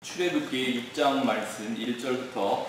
출애굽기 6장 말씀 1절부터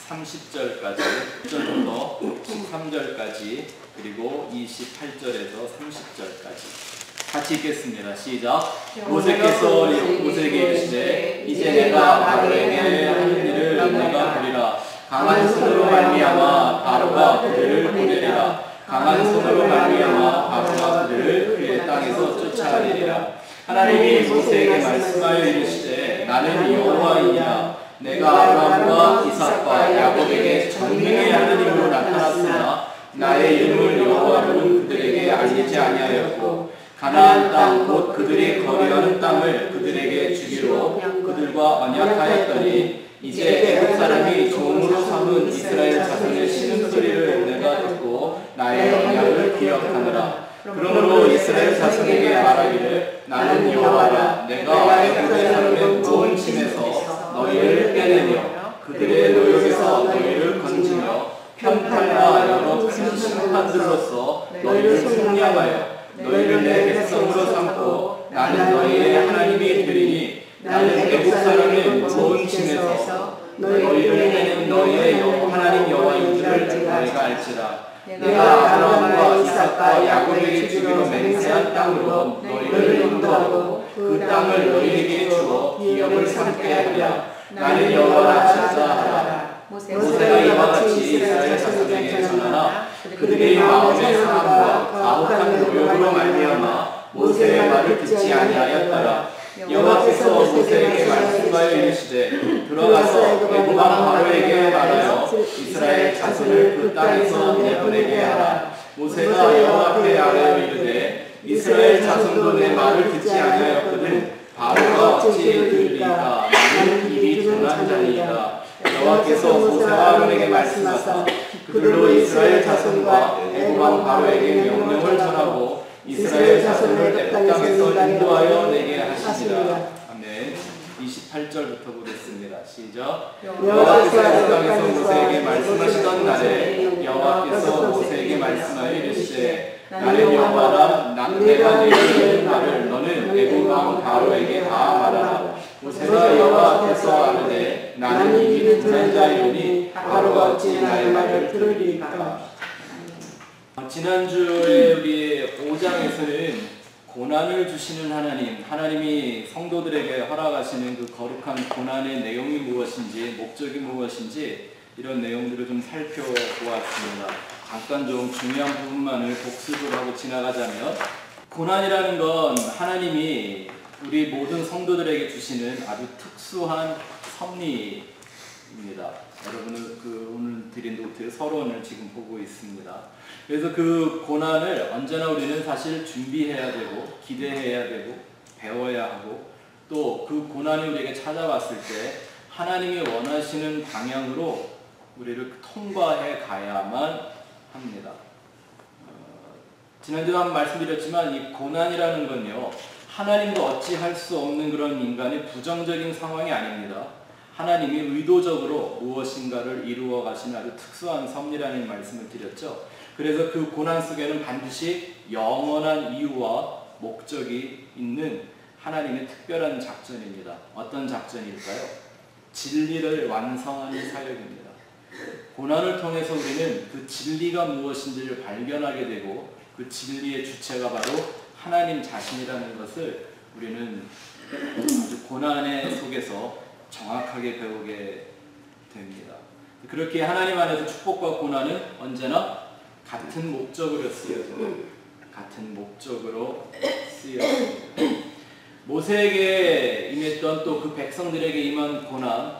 30절까지, 1절부터 13절까지, 그리고 28절에서 30절까지 같이 읽겠습니다. 시작. 모세께서 모세에게 이르시되 이제 내가 바로에게 하는 일을 내가 보리라. 강한 손으로 말미암아 바로가 그들을 보내리라. 강한 손으로 말미암아 바로가 그들을 그의 땅에서 쫓아내리라. 하나님이 모세에게 말씀하여 이르시되 나는 여호와이니라. 내가 아브라함과 이삭과 야곱에게 전능의 하나님으로 나타났으나 나의 이름을 여호와로는 그들에게 알리지 아니하였고 가나안 땅 곧 그들이 거류하는 땅을 그들에게 주기로 그들과 언약하였더니 이제 애굽 사람이 종으로 삼은 이스라엘 자손의 신음소리를 내가 듣고 나의 언약을 기억하느라. 그러므로 이스라엘 자손에게 말하기를 나는 여호와라. 내가 애굽의 사람의 무거운 짐에서 너희를 빼내며 그들의 노역에서 너희를 건지며 편팔과 여러 큰 심판들로서 너희를 속량하여 너희를 내 백성으로 삼고 나는 너희의 하나님이 되리니 나는 애굽 사람의 무거운 짐에서 너희를 빼낸 너희의 하나님 여호와인 줄을 너희가 알지라. 내가 아브라함과 이삭과 야곱에게 주기로 맹세한 땅으로 너희를 인도하고 그 땅을 너희에게 주어 기업을 삼게 하리라. 나는 여호와라 하라. 모세가 이와 같이 이스라엘 자손에게 전하나 그들의 마음의 상함과 가혹한 노역으로 말미암아 모세의 말을 듣지 아니하였더라. 여호와께서 모세에게 말씀하여 이르시되 들어가서 애굽 왕 바로에게 말하여 이스라엘 자손을 그 땅에서 내보내게 하라. 모세가 여호와 앞에 아뢰어 이르되 이스라엘 자손도 내 말을 듣지 아니하였거든 바로가 어찌 들으리까. 나는 입이 둔한 자니이다. 여호와께서 모세와 아론에게 말씀하사 그들로 이스라엘 자손과 애굽 왕 바로에게 명령을 전하고 이스라엘 자손을 애굽 땅에서 인도하여 내게 하시니라. 아멘. 28절부터 보겠습니다. 시작. 여호와께서 애굽 땅에서 모세에게 말씀하시던 날에 여호와께서 모세에게 말씀하여 이르시되 나는 여호와라. 내가 내게 이르는 말을 너는 애굽 왕 바로에게 다 말하라. 모세가 여호와 앞에서 아뢰되 나는 입이 둔한 자이오니 바로가 어찌 나의 말을 들으리까. 지난주에 우리 5장에서는 고난을 주시는 하나님이 성도들에게 허락하시는 그 거룩한 고난의 내용이 무엇인지, 목적이 무엇인지 이런 내용들을 좀 살펴보았습니다. 잠깐 좀 중요한 부분만을 복습을 하고 지나가자면, 고난이라는 건 하나님이 우리 모든 성도들에게 주시는 아주 특수한 섭리입니다. 여러분은 오늘 드린 노트 서론을 지금 보고 있습니다. 그래서 그 고난을 언제나 우리는 사실 준비해야 되고 기대해야 되고 배워야 하고, 또 그 고난이 우리에게 찾아왔을 때 하나님이 원하시는 방향으로 우리를 통과해 가야만 합니다. 지난주에 한번 말씀드렸지만 이 고난이라는 건요, 하나님도 어찌할 수 없는 그런 인간의 부정적인 상황이 아닙니다. 하나님이 의도적으로 무엇인가를 이루어 가시는 아주 특수한 섭리라는 말씀을 드렸죠. 그래서 그 고난 속에는 반드시 영원한 이유와 목적이 있는 하나님의 특별한 작전입니다. 어떤 작전일까요? 진리를 완성하는 사역입니다. 고난을 통해서 우리는 그 진리가 무엇인지를 발견하게 되고 그 진리의 주체가 바로 하나님 자신이라는 것을 우리는 아주 고난의 속에서 정확하게 배우게 됩니다. 그렇게 하나님 안에서 축복과 고난은 언제나 같은 목적으로 쓰여집니다. 같은 목적으로 쓰여집니다. 모세에게 임했던 또 그 백성들에게 임한 고난,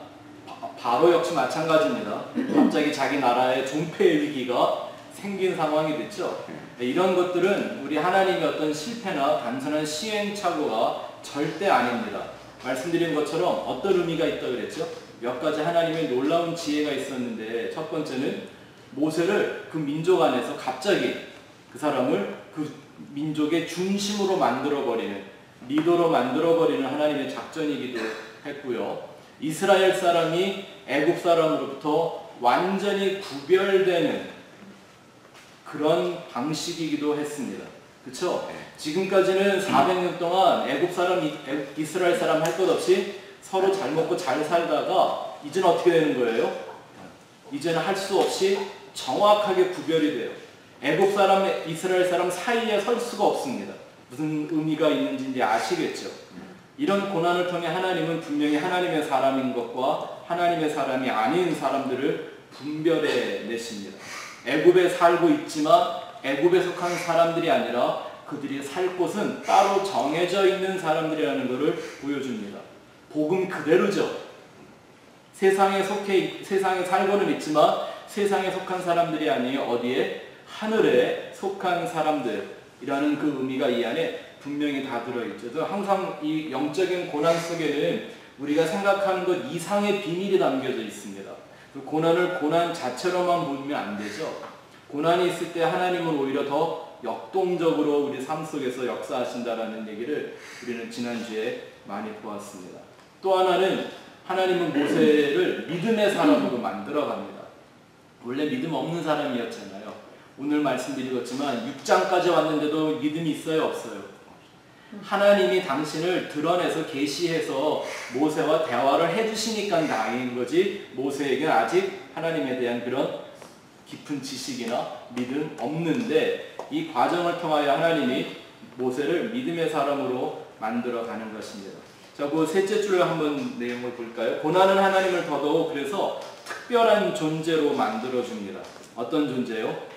바로 역시 마찬가지입니다. 갑자기 자기 나라의 종패의 위기가 생긴 상황이 됐죠. 이런 것들은 우리 하나님의 어떤 실패나 단순한 시행착오가 절대 아닙니다. 말씀드린 것처럼 어떤 의미가 있다고 그랬죠? 몇 가지 하나님의 놀라운 지혜가 있었는데, 첫 번째는 모세를 그 민족 안에서 갑자기 그 사람을 그 민족의 중심으로 만들어버리는, 리더로 만들어버리는 하나님의 작전이기도 했고요. 이스라엘 사람이 애굽 사람으로부터 완전히 구별되는 그런 방식이기도 했습니다. 그렇죠? 지금까지는 400년 동안 애굽 사람, 이스라엘 사람 할 것 없이 서로 잘 먹고 잘 살다가 이제는 어떻게 되는 거예요? 이제는 할 수 없이 정확하게 구별이 돼요. 애국 사람, 이스라엘 사람 사이에 설 수가 없습니다. 무슨 의미가 있는지 이제 아시겠죠? 이런 고난을 통해 하나님은 분명히 하나님의 사람인 것과 하나님의 사람이 아닌 사람들을 분별해 내십니다. 애굽에 살고 있지만 애굽에 속한 사람들이 아니라 그들이 살 곳은 따로 정해져 있는 사람들이라는 것을 보여줍니다. 복음 그대로죠. 세상에 살고는 있지만 세상에 속한 사람들이 아니에요. 어디에? 하늘에 속한 사람들이라는 그 의미가 이 안에 분명히 다 들어있죠. 그래서 항상 이 영적인 고난 속에는 우리가 생각하는 것 이상의 비밀이 담겨져 있습니다. 그 고난을 고난 자체로만 보면 안 되죠. 고난이 있을 때 하나님은 오히려 더 역동적으로 우리 삶 속에서 역사하신다라는 얘기를 우리는 지난주에 많이 보았습니다. 또 하나는 하나님은 모세를 믿음의 사람으로 만들어갑니다. 원래 믿음 없는 사람이었잖아요. 오늘 말씀드리겠지만 6장까지 왔는데도 믿음이 있어요? 없어요? 하나님이 당신을 드러내서 계시해서 모세와 대화를 해주시니까 다행인 거지 모세에게는 아직 하나님에 대한 그런 깊은 지식이나 믿음 없는데 이 과정을 통하여 하나님이 모세를 믿음의 사람으로 만들어가는 것입니다. 자, 그 셋째 줄을 한번 내용을 볼까요? 고난은 하나님을 더더욱 그래서 특별한 존재로 만들어줍니다. 어떤 존재요?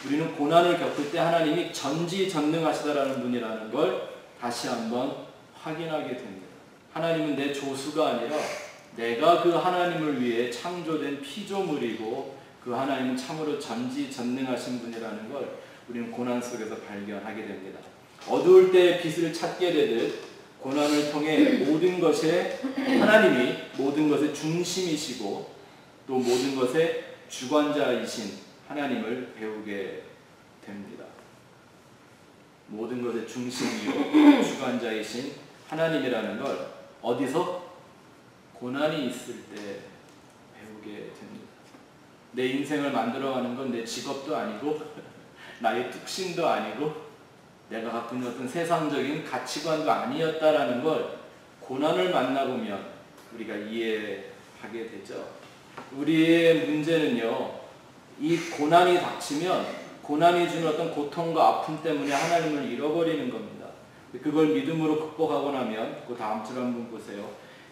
우리는 고난을 겪을 때 하나님이 전지전능하시다라는 분이라는 걸 다시 한번 확인하게 됩니다. 하나님은 내 조수가 아니라 내가 그 하나님을 위해 창조된 피조물이고 그 하나님은 참으로 전지전능하신 분이라는 걸 우리는 고난 속에서 발견하게 됩니다. 어두울 때 빛을 찾게 되듯 고난을 통해 모든 것에 하나님이 모든 것의 중심이시고 또 모든 것의 주관자이신 하나님을 배우게 됩니다. 모든 것의 중심이요 주관자이신 하나님이라는 걸 어디서? 고난이 있을 때 배우게 됩니다. 내 인생을 만들어가는 건 내 직업도 아니고 나의 뚝심도 아니고 내가 갖고 있는 어떤 세상적인 가치관도 아니었다라는 걸 고난을 만나보면 우리가 이해하게 되죠. 우리의 문제는요, 이 고난이 닥치면 고난이 주는 어떤 고통과 아픔 때문에 하나님을 잃어버리는 겁니다. 그걸 믿음으로 극복하고 나면 그 다음 줄 한번 보세요.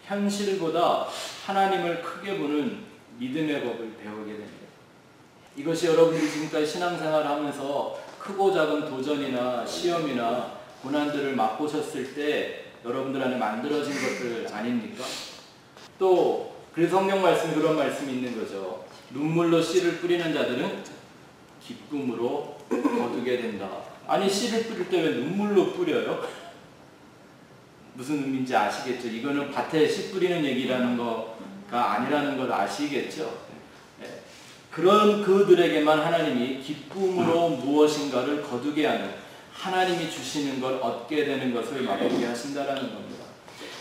현실보다 하나님을 크게 보는 믿음의 법을 배우게 됩니다. 이것이 여러분들이 지금까지 신앙생활을 하면서 크고 작은 도전이나 시험이나 고난들을 맛보셨을 때 여러분들 안에 만들어진 것들 아닙니까? 또 그래서 성경 말씀에 그런 말씀이 있는 거죠. 눈물로 씨를 뿌리는 자들은 기쁨으로 거두게 된다. 아니 씨를 뿌릴 때 왜 눈물로 뿌려요? 무슨 의미인지 아시겠죠? 이거는 밭에 씨 뿌리는 얘기라는 거가 아니라는 걸 아시겠죠? 그런 그들에게만 하나님이 기쁨으로 무엇인가를 거두게 하는 하나님이 주시는 걸 얻게 되는 것을 맛보게 하신다라는 겁니다.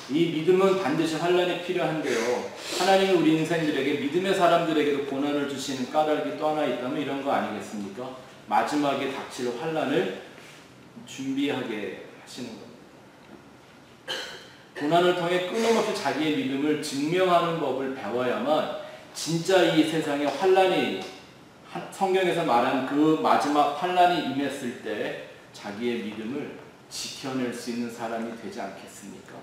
이 믿음은 반드시 환난이 필요한데요. 하나님이 우리 인생들에게 믿음의 사람들에게도 고난을 주시는 까닭이 또 하나 있다면 이런 거 아니겠습니까? 마지막에 닥칠 환난을 준비하게 하시는 겁니다. 고난을 통해 끊임없이 자기의 믿음을 증명하는 법을 배워야만 진짜 이 세상에 환난이 성경에서 말한 그 마지막 환난이 임했을 때 자기의 믿음을 지켜낼 수 있는 사람이 되지 않겠습니까?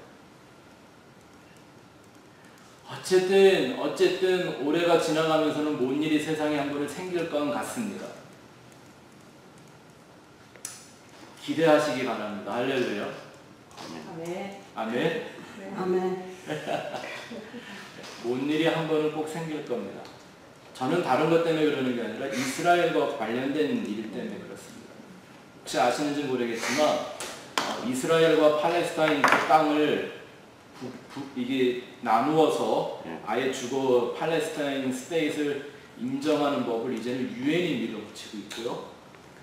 어쨌든 올해가 지나가면서는 뭔 일이 세상에 한 번은 생길 것 같습니다. 기대하시기 바랍니다. 할렐루야. 아멘. 아멘. 아멘. 뭔 일이 한 번은 꼭 생길 겁니다. 저는 다른 것 때문에 그러는 게 아니라 이스라엘과 관련된 일 때문에 그렇습니다. 혹시 아시는지 모르겠지만 이스라엘과 팔레스타인 그 땅을 이게 나누어서 아예 주고 팔레스타인 스테이트를 인정하는 법을 이제는 유엔이 밀어붙이고 있고요.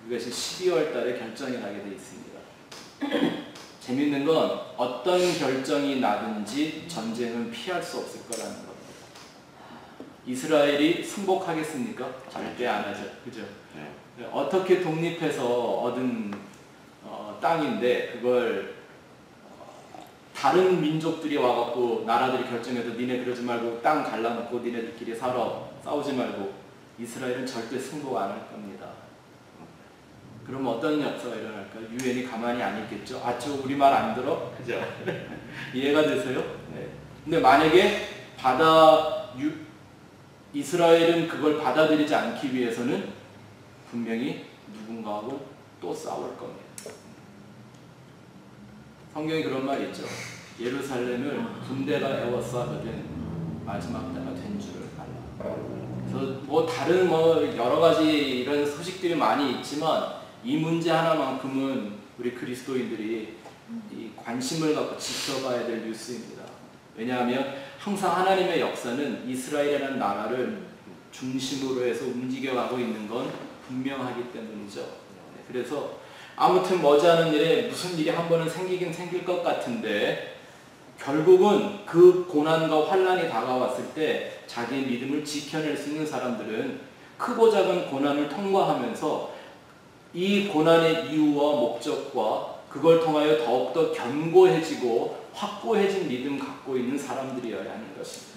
그것이 12월 달에 결정이 나게 되어 있습니다. 재밌는 건 어떤 결정이 나든지 전쟁은 피할 수 없을 거라는 겁니다. 이스라엘이 승복하겠습니까? 절대 안 하죠. 그죠? 네. 어떻게 독립해서 얻은 땅인데 그걸 다른 민족들이 와갖고 나라들이 결정해서 니네 그러지 말고 땅 갈라놓고 니네들끼리 살아 싸우지 말고 이스라엘은 절대 승복 안 할 겁니다. 그럼 어떤 역사가 일어날까요? 유엔이 가만히 안 있겠죠? 아, 저 우리 말 안 들어? 그죠? 이해가 되세요? 네. 근데 만약에 이스라엘은 그걸 받아들이지 않기 위해서는 분명히 누군가하고 또 싸울 겁니다. 성경에 그런 말이 있죠. 예루살렘을 군대가 에워싸거든 마지막 때가 된 줄을 알라. 그래서 뭐 다른 여러 가지 이런 소식들이 많이 있지만 이 문제 하나만큼은 우리 그리스도인들이 이 관심을 갖고 지켜봐야 될 뉴스입니다. 왜냐하면 항상 하나님의 역사는 이스라엘이라는 나라를 중심으로 해서 움직여가고 있는 건 분명하기 때문이죠. 그래서 아무튼 머지않은 일에 무슨 일이 한 번은 생기긴 생길 것 같은데 결국은 그 고난과 환난이 다가왔을 때 자기의 믿음을 지켜낼 수 있는 사람들은 크고 작은 고난을 통과하면서 이 고난의 이유와 목적과 그걸 통하여 더욱더 견고해지고 확고해진 믿음 갖고 있는 사람들이어야 하는 것입니다.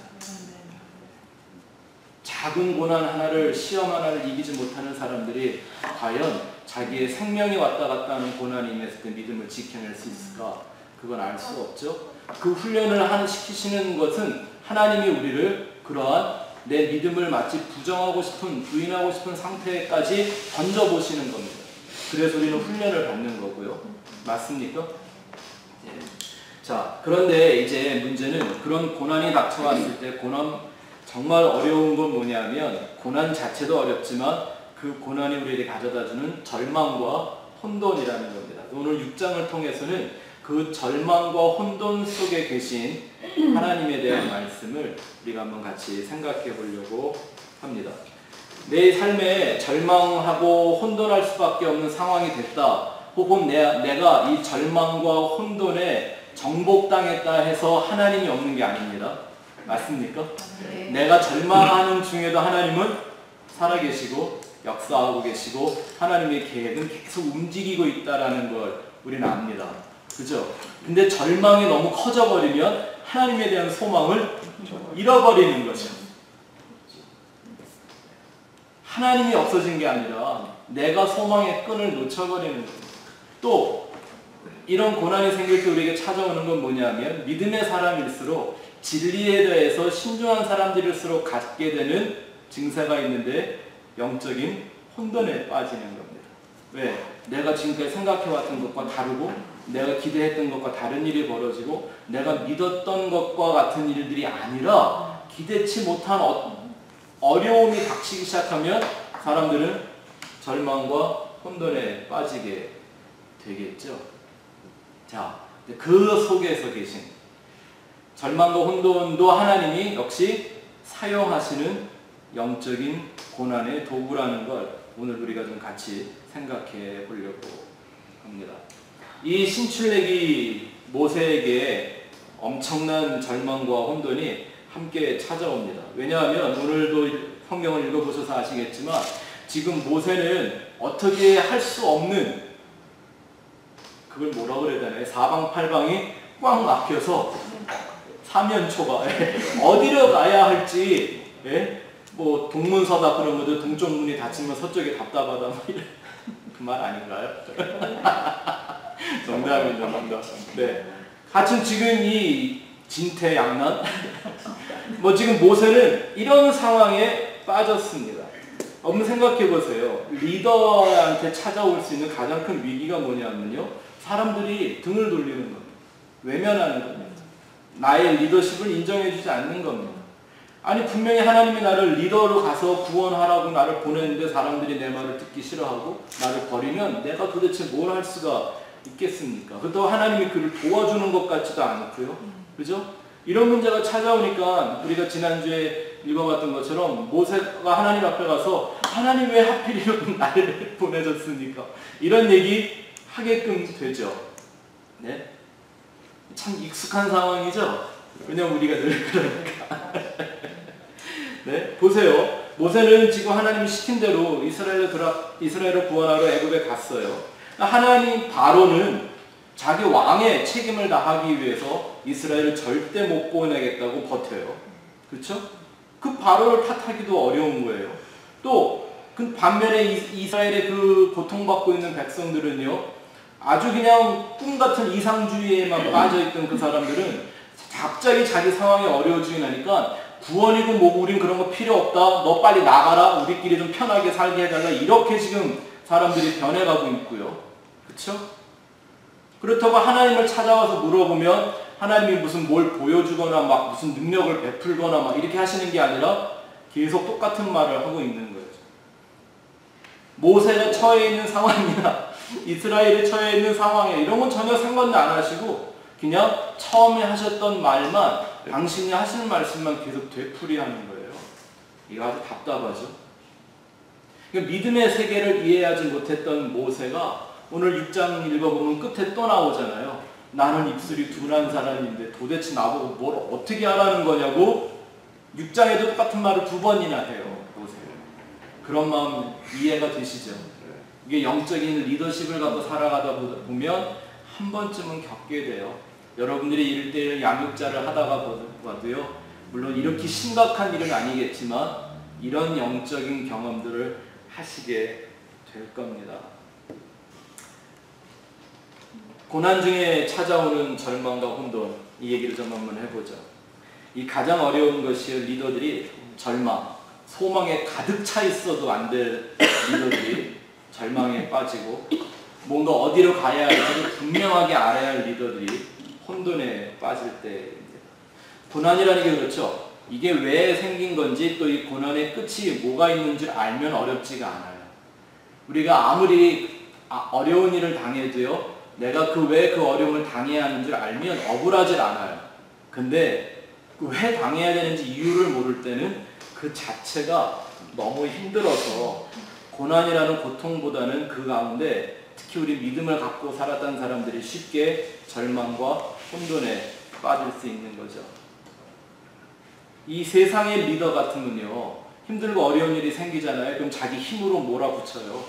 작은 고난 하나를, 시험 하나를 이기지 못하는 사람들이 과연 자기의 생명이 왔다 갔다 하는 고난이 임했을 때 믿음을 지켜낼 수 있을까? 그건 알 수 없죠. 그 훈련을 시키시는 것은 하나님이 우리를 그러한 내 믿음을 마치 부정하고 싶은, 부인하고 싶은 상태까지 던져보시는 겁니다. 그래서 우리는 훈련을 받는 거고요. 맞습니까? 네. 자, 그런데 이제 문제는 그런 고난이 닥쳐왔을 때 정말 어려운 건 뭐냐면 고난 자체도 어렵지만 그 고난이 우리에게 가져다주는 절망과 혼돈이라는 겁니다. 오늘 6장을 통해서는 그 절망과 혼돈 속에 계신 하나님에 대한 말씀을 우리가 한번 같이 생각해 보려고 합니다. 내 삶에 절망하고 혼돈할 수밖에 없는 상황이 됐다. 혹은 내가 이 절망과 혼돈에 정복당했다 해서 하나님이 없는 게 아닙니다. 맞습니까? 네. 내가 절망하는 중에도 하나님은 살아계시고 역사하고 계시고 하나님의 계획은 계속 움직이고 있다는 걸 우리는 압니다. 그죠? 근데 절망이 너무 커져버리면 하나님에 대한 소망을 잃어버리는 거죠. 하나님이 없어진 게 아니라 내가 소망의 끈을 놓쳐버리는 겁니다. 또 이런 고난이 생길 때 우리에게 찾아오는 건 뭐냐면 믿음의 사람일수록 진리에 대해서 신중한 사람들일수록 갖게 되는 증세가 있는데 영적인 혼돈에 빠지는 겁니다. 왜? 내가 지금까지 생각해왔던 것과 다르고 내가 기대했던 것과 다른 일이 벌어지고 내가 믿었던 것과 같은 일들이 아니라 기대치 못한 어려움이 닥치기 시작하면 사람들은 절망과 혼돈에 빠지게 되겠죠. 자, 그 속에서 계신 절망과 혼돈도 하나님이 역시 사용하시는 영적인 고난의 도구라는 걸 오늘 우리가 좀 같이 생각해 보려고 합니다. 이 신출내기 모세에게 엄청난 절망과 혼돈이 함께 찾아옵니다. 왜냐하면 오늘도 성경을 읽어보셔서 아시겠지만 지금 모세는 어떻게 할 수 없는 그걸 뭐라고 그래야 되나요? 사방팔방이 꽉 막혀서 사면초가 어디로 가야 할지 뭐 동문서답 그런 것도 동쪽 문이 닫히면 서쪽에 답답하다 그 말 아닌가요? 농담입니다. 농담. 네. 하여튼 지금 이 진퇴양난 뭐 지금 모세는 이런 상황에 빠졌습니다. 한번 생각해 보세요. 리더한테 찾아올 수 있는 가장 큰 위기가 뭐냐면요. 사람들이 등을 돌리는 겁니다. 외면하는 겁니다. 나의 리더십을 인정해 주지 않는 겁니다. 아니 분명히 하나님이 나를 리더로 가서 구원하라고 나를 보냈는데 사람들이 내 말을 듣기 싫어하고 나를 버리면 내가 도대체 뭘 할 수가 있겠습니까? 그렇다고 하나님이 그를 도와주는 것 같지도 않고요. 그죠? 이런 문제가 찾아오니까 우리가 지난주에 읽어봤던 것처럼 모세가 하나님 앞에 가서 하나님 왜 하필 이런 나를 보내줬습니까? 이런 얘기 하게끔 되죠. 네? 참 익숙한 상황이죠? 왜냐면 우리가 늘 그러니까. 네? 보세요. 모세는 지금 하나님이 시킨 대로 이스라엘을 구원하러 애굽에 갔어요. 하나님 바로는 자기 왕의 책임을 다하기 위해서 이스라엘을 절대 못 보내겠다고 버텨요. 그렇죠? 그 바로를 탓하기도 어려운 거예요. 또 그 반면에 이스라엘의 그 고통받고 있는 백성들은요, 아주 그냥 꿈 같은 이상주의에만 빠져있던 그 사람들은 갑자기 자기 상황이 어려워지긴 하니까 구원이고 뭐고 우린 그런 거 필요 없다. 너 빨리 나가라. 우리끼리 좀 편하게 살게 해달라. 이렇게 지금 사람들이 변해가고 있고요. 그렇죠? 그렇다고 하나님을 찾아와서 물어보면 하나님이 무슨 뭘 보여주거나 막 무슨 능력을 베풀거나 막 이렇게 하시는 게 아니라 계속 똑같은 말을 하고 있는 거예요. 모세가 처해 있는 상황이나 이스라엘이 처해 있는 상황에 이런 건 전혀 상관도 안 하시고 그냥 처음에 하셨던 말만, 당신이 하시는 말씀만 계속 되풀이하는 거예요. 이거 아주 답답하죠. 그러니까 믿음의 세계를 이해하지 못했던 모세가 오늘 6장 읽어보면 끝에 또 나오잖아요. 나는 입술이 둔한 사람인데 도대체 나보고 뭘 어떻게 하라는 거냐고 6장에도 똑같은 말을 2번이나 해요. 모세가. 그런 마음 이해가 되시죠? 이게 영적인 리더십을 갖고 살아가다 보면 한 번쯤은 겪게 돼요. 여러분들이 1대1 양육자를 하다가 봐도요, 물론 이렇게 심각한 일은 아니겠지만 이런 영적인 경험들을 하시게 될 겁니다. 고난 중에 찾아오는 절망과 혼돈, 이 얘기를 좀 한번 해보죠. 이 가장 어려운 것이 리더들이 절망, 소망에 가득 차 있어도 안 될 리더들이 절망에 빠지고 뭔가 어디로 가야 할지를 분명하게 알아야 할 리더들이 혼돈에 빠질 때입니다. 고난이라는 게 그렇죠. 이게 왜 생긴 건지 또 이 고난의 끝이 뭐가 있는 줄 알면 어렵지가 않아요. 우리가 아무리 어려운 일을 당해도요, 내가 왜 그 어려움을 당해야 하는 줄 알면 억울하질 않아요. 근데 왜 당해야 되는지 이유를 모를 때는 그 자체가 너무 힘들어서 고난이라는 고통보다는 그 가운데 특히 우리 믿음을 갖고 살았던 사람들이 쉽게 절망과 혼돈에 빠질 수 있는 거죠. 이 세상의 리더 같으면요, 힘들고 어려운 일이 생기잖아요. 그럼 자기 힘으로 몰아붙여요.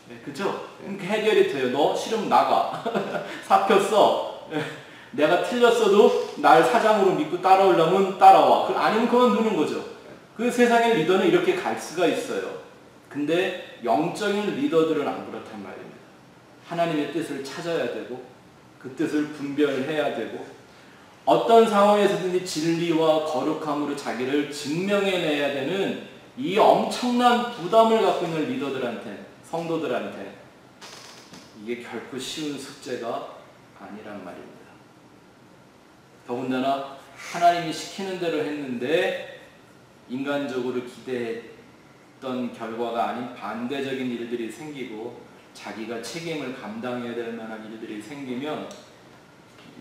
네, 그죠? 그럼 해결이 돼요. 너 싫으면 나가. 사표 써. 내가 틀렸어도 날 사장으로 믿고 따라오려면 따라와. 아니면 그만두는 거죠. 그 세상의 리더는 이렇게 갈 수가 있어요. 근데 영적인 리더들은 안 그렇단 말입니다. 하나님의 뜻을 찾아야 되고 그 뜻을 분별해야 되고 어떤 상황에서든지 진리와 거룩함으로 자기를 증명해내야 되는 이 엄청난 부담을 갖고 있는 리더들한테, 성도들한테 이게 결코 쉬운 숙제가 아니란 말입니다. 더군다나 하나님이 시키는 대로 했는데 인간적으로 기대했던 결과가 아닌 반대적인 일들이 생기고 자기가 책임을 감당해야 될 만한 일들이 생기면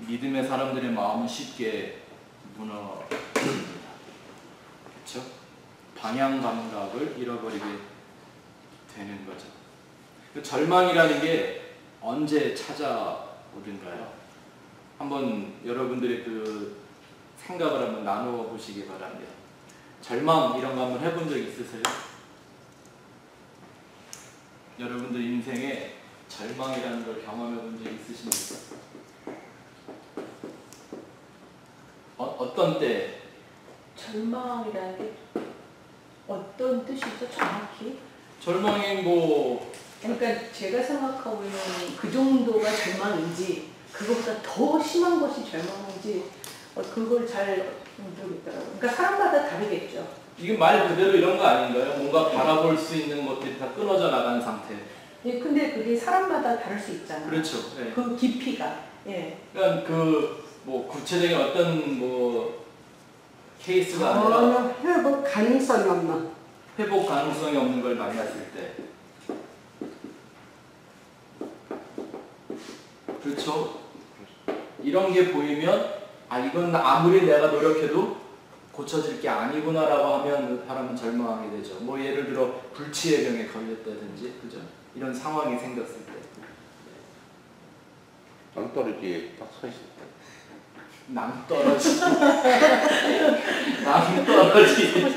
믿음의 사람들의 마음은 쉽게 무너집니다. 그렇죠? 방향 감각을 잃어버리게 되는 거죠. 절망이라는 게 언제 찾아오든가요? 한번 여러분들의 그 생각을 한번 나누어 보시기 바랍니다. 절망 이런 거 한번 해본 적 있으세요? 여러분들 인생에 절망이라는 걸 경험해 본 적 있으십니까? 어떤 때? 절망이라는 게 어떤 뜻이죠, 정확히? 절망이 뭐 그러니까 제가 생각하고 있는 그 정도가 절망인지 그것보다 더 심한 것이 절망인지 그걸 잘 모르겠더라고요. 그러니까 사람마다 다르겠죠. 이게 말 그대로 이런 거 아닌가요? 뭔가 바라볼 수 있는 것들이 다 끊어져 나간 상태. 예, 근데 그게 사람마다 다를 수 있잖아요. 그렇죠. 네. 그 깊이가. 예. 그러니까 그 뭐 구체적인 어떤 뭐 케이스가 아니라 회복 가능성이 없나? 회복 가능성이 없는 걸 만났을 때. 그렇죠. 이런 게 보이면 이건 아무리 내가 노력해도 고쳐질 게 아니구나라고 하면 그 사람은 절망하게 되죠. 뭐 예를 들어 불치의 병에 걸렸다든지, 그죠? 이런 상황이 생겼을 때. 낭떠러지에 딱 서 있을 때. 낭떠러지. 낭떠러지.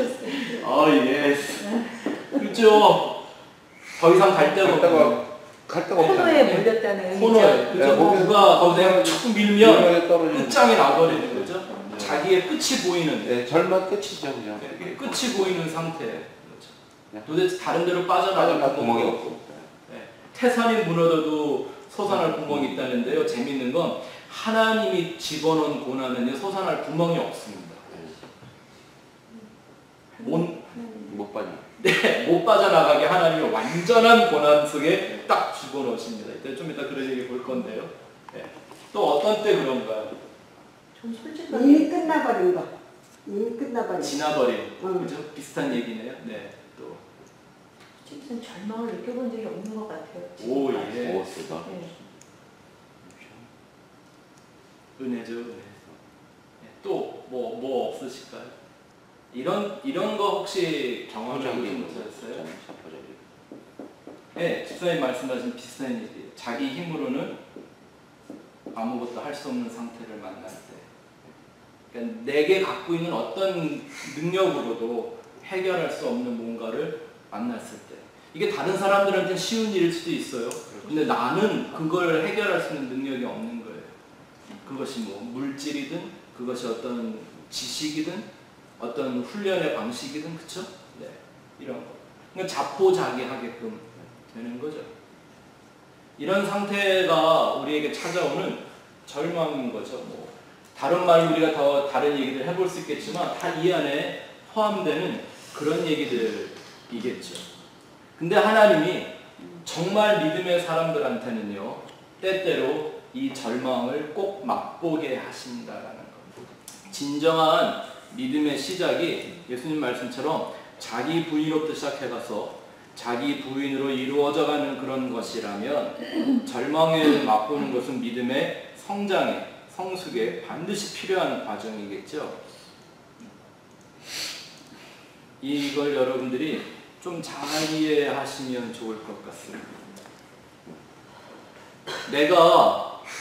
예스. 그죠? 더 이상 갈 데가 없고. 갈 데가 없잖아요. 코너에 몰렸다는 코너에 의미죠. 그죠? 거기서 누가 거기서 쭉 밀면 밀면에 떨어지는 끝장이 나버리는 거죠. 자기의 끝이 보이는 네, 절망 끝이죠, 그죠? 끝이 보이는 상태. 그렇죠. 네. 도대체 다른 데로 빠져나갈 빠져나갈 구멍이 구멍이 없고. 없고. 네. 태산이 무너져도 솟아날 구멍이 있다는데요. 재밌는 건 하나님이 집어넣은 고난은요 솟아날 구멍이 없습니다. 못 빠져. 네, 못 빠져나가게 하나님이 완전한 고난 속에 딱 집어넣으십니다. 이때 좀 이따 그런 얘기 볼 건데요. 네. 또 어떤 때 그런가요? 좀 솔직하게 이미 끝나버린 거. 이미 끝나버린 거. 지나버린. 응. 그죠? 비슷한 얘기네요. 네. 또. 솔직히 절망을 느껴본 적이 없는 것 같아요. 오, 지금까지. 예. 무엇보다. 네. 은혜죠, 은혜. 네. 또, 뭐 없으실까요? 이런 거 혹시 경험해보지 못하셨어요? 네, 집사님 말씀하신 비슷한 얘기예요. 자기 힘으로는 아무것도 할 수 없는 상태를 만날 때. 그러니까 내게 갖고 있는 어떤 능력으로도 해결할 수 없는 뭔가를 만났을 때. 이게 다른 사람들한테는 쉬운 일일 수도 있어요. 근데 나는 그걸 해결할 수 있는 능력이 없는 거예요. 그것이 뭐 물질이든 그것이 어떤 지식이든 어떤 훈련의 방식이든 그쵸? 네, 이런 거. 그러니까 자포자기하게끔 되는 거죠. 이런 상태가 우리에게 찾아오는 절망인 거죠. 뭐 다른 말로 우리가 더 다른 얘기들 해볼 수 있겠지만 다 이 안에 포함되는 그런 얘기들이겠죠. 근데 하나님이 정말 믿음의 사람들한테는요 때때로 이 절망을 꼭 맛보게 하신다라는 겁니다. 진정한 믿음의 시작이 예수님 말씀처럼 자기 부인으로부터 시작해가서 자기 부인으로 이루어져가는 그런 것이라면 절망을 맛보는 것은 믿음의 성장에 성숙에 반드시 필요한 과정이겠죠. 이걸 여러분들이 좀 잘 이해하시면 좋을 것 같습니다.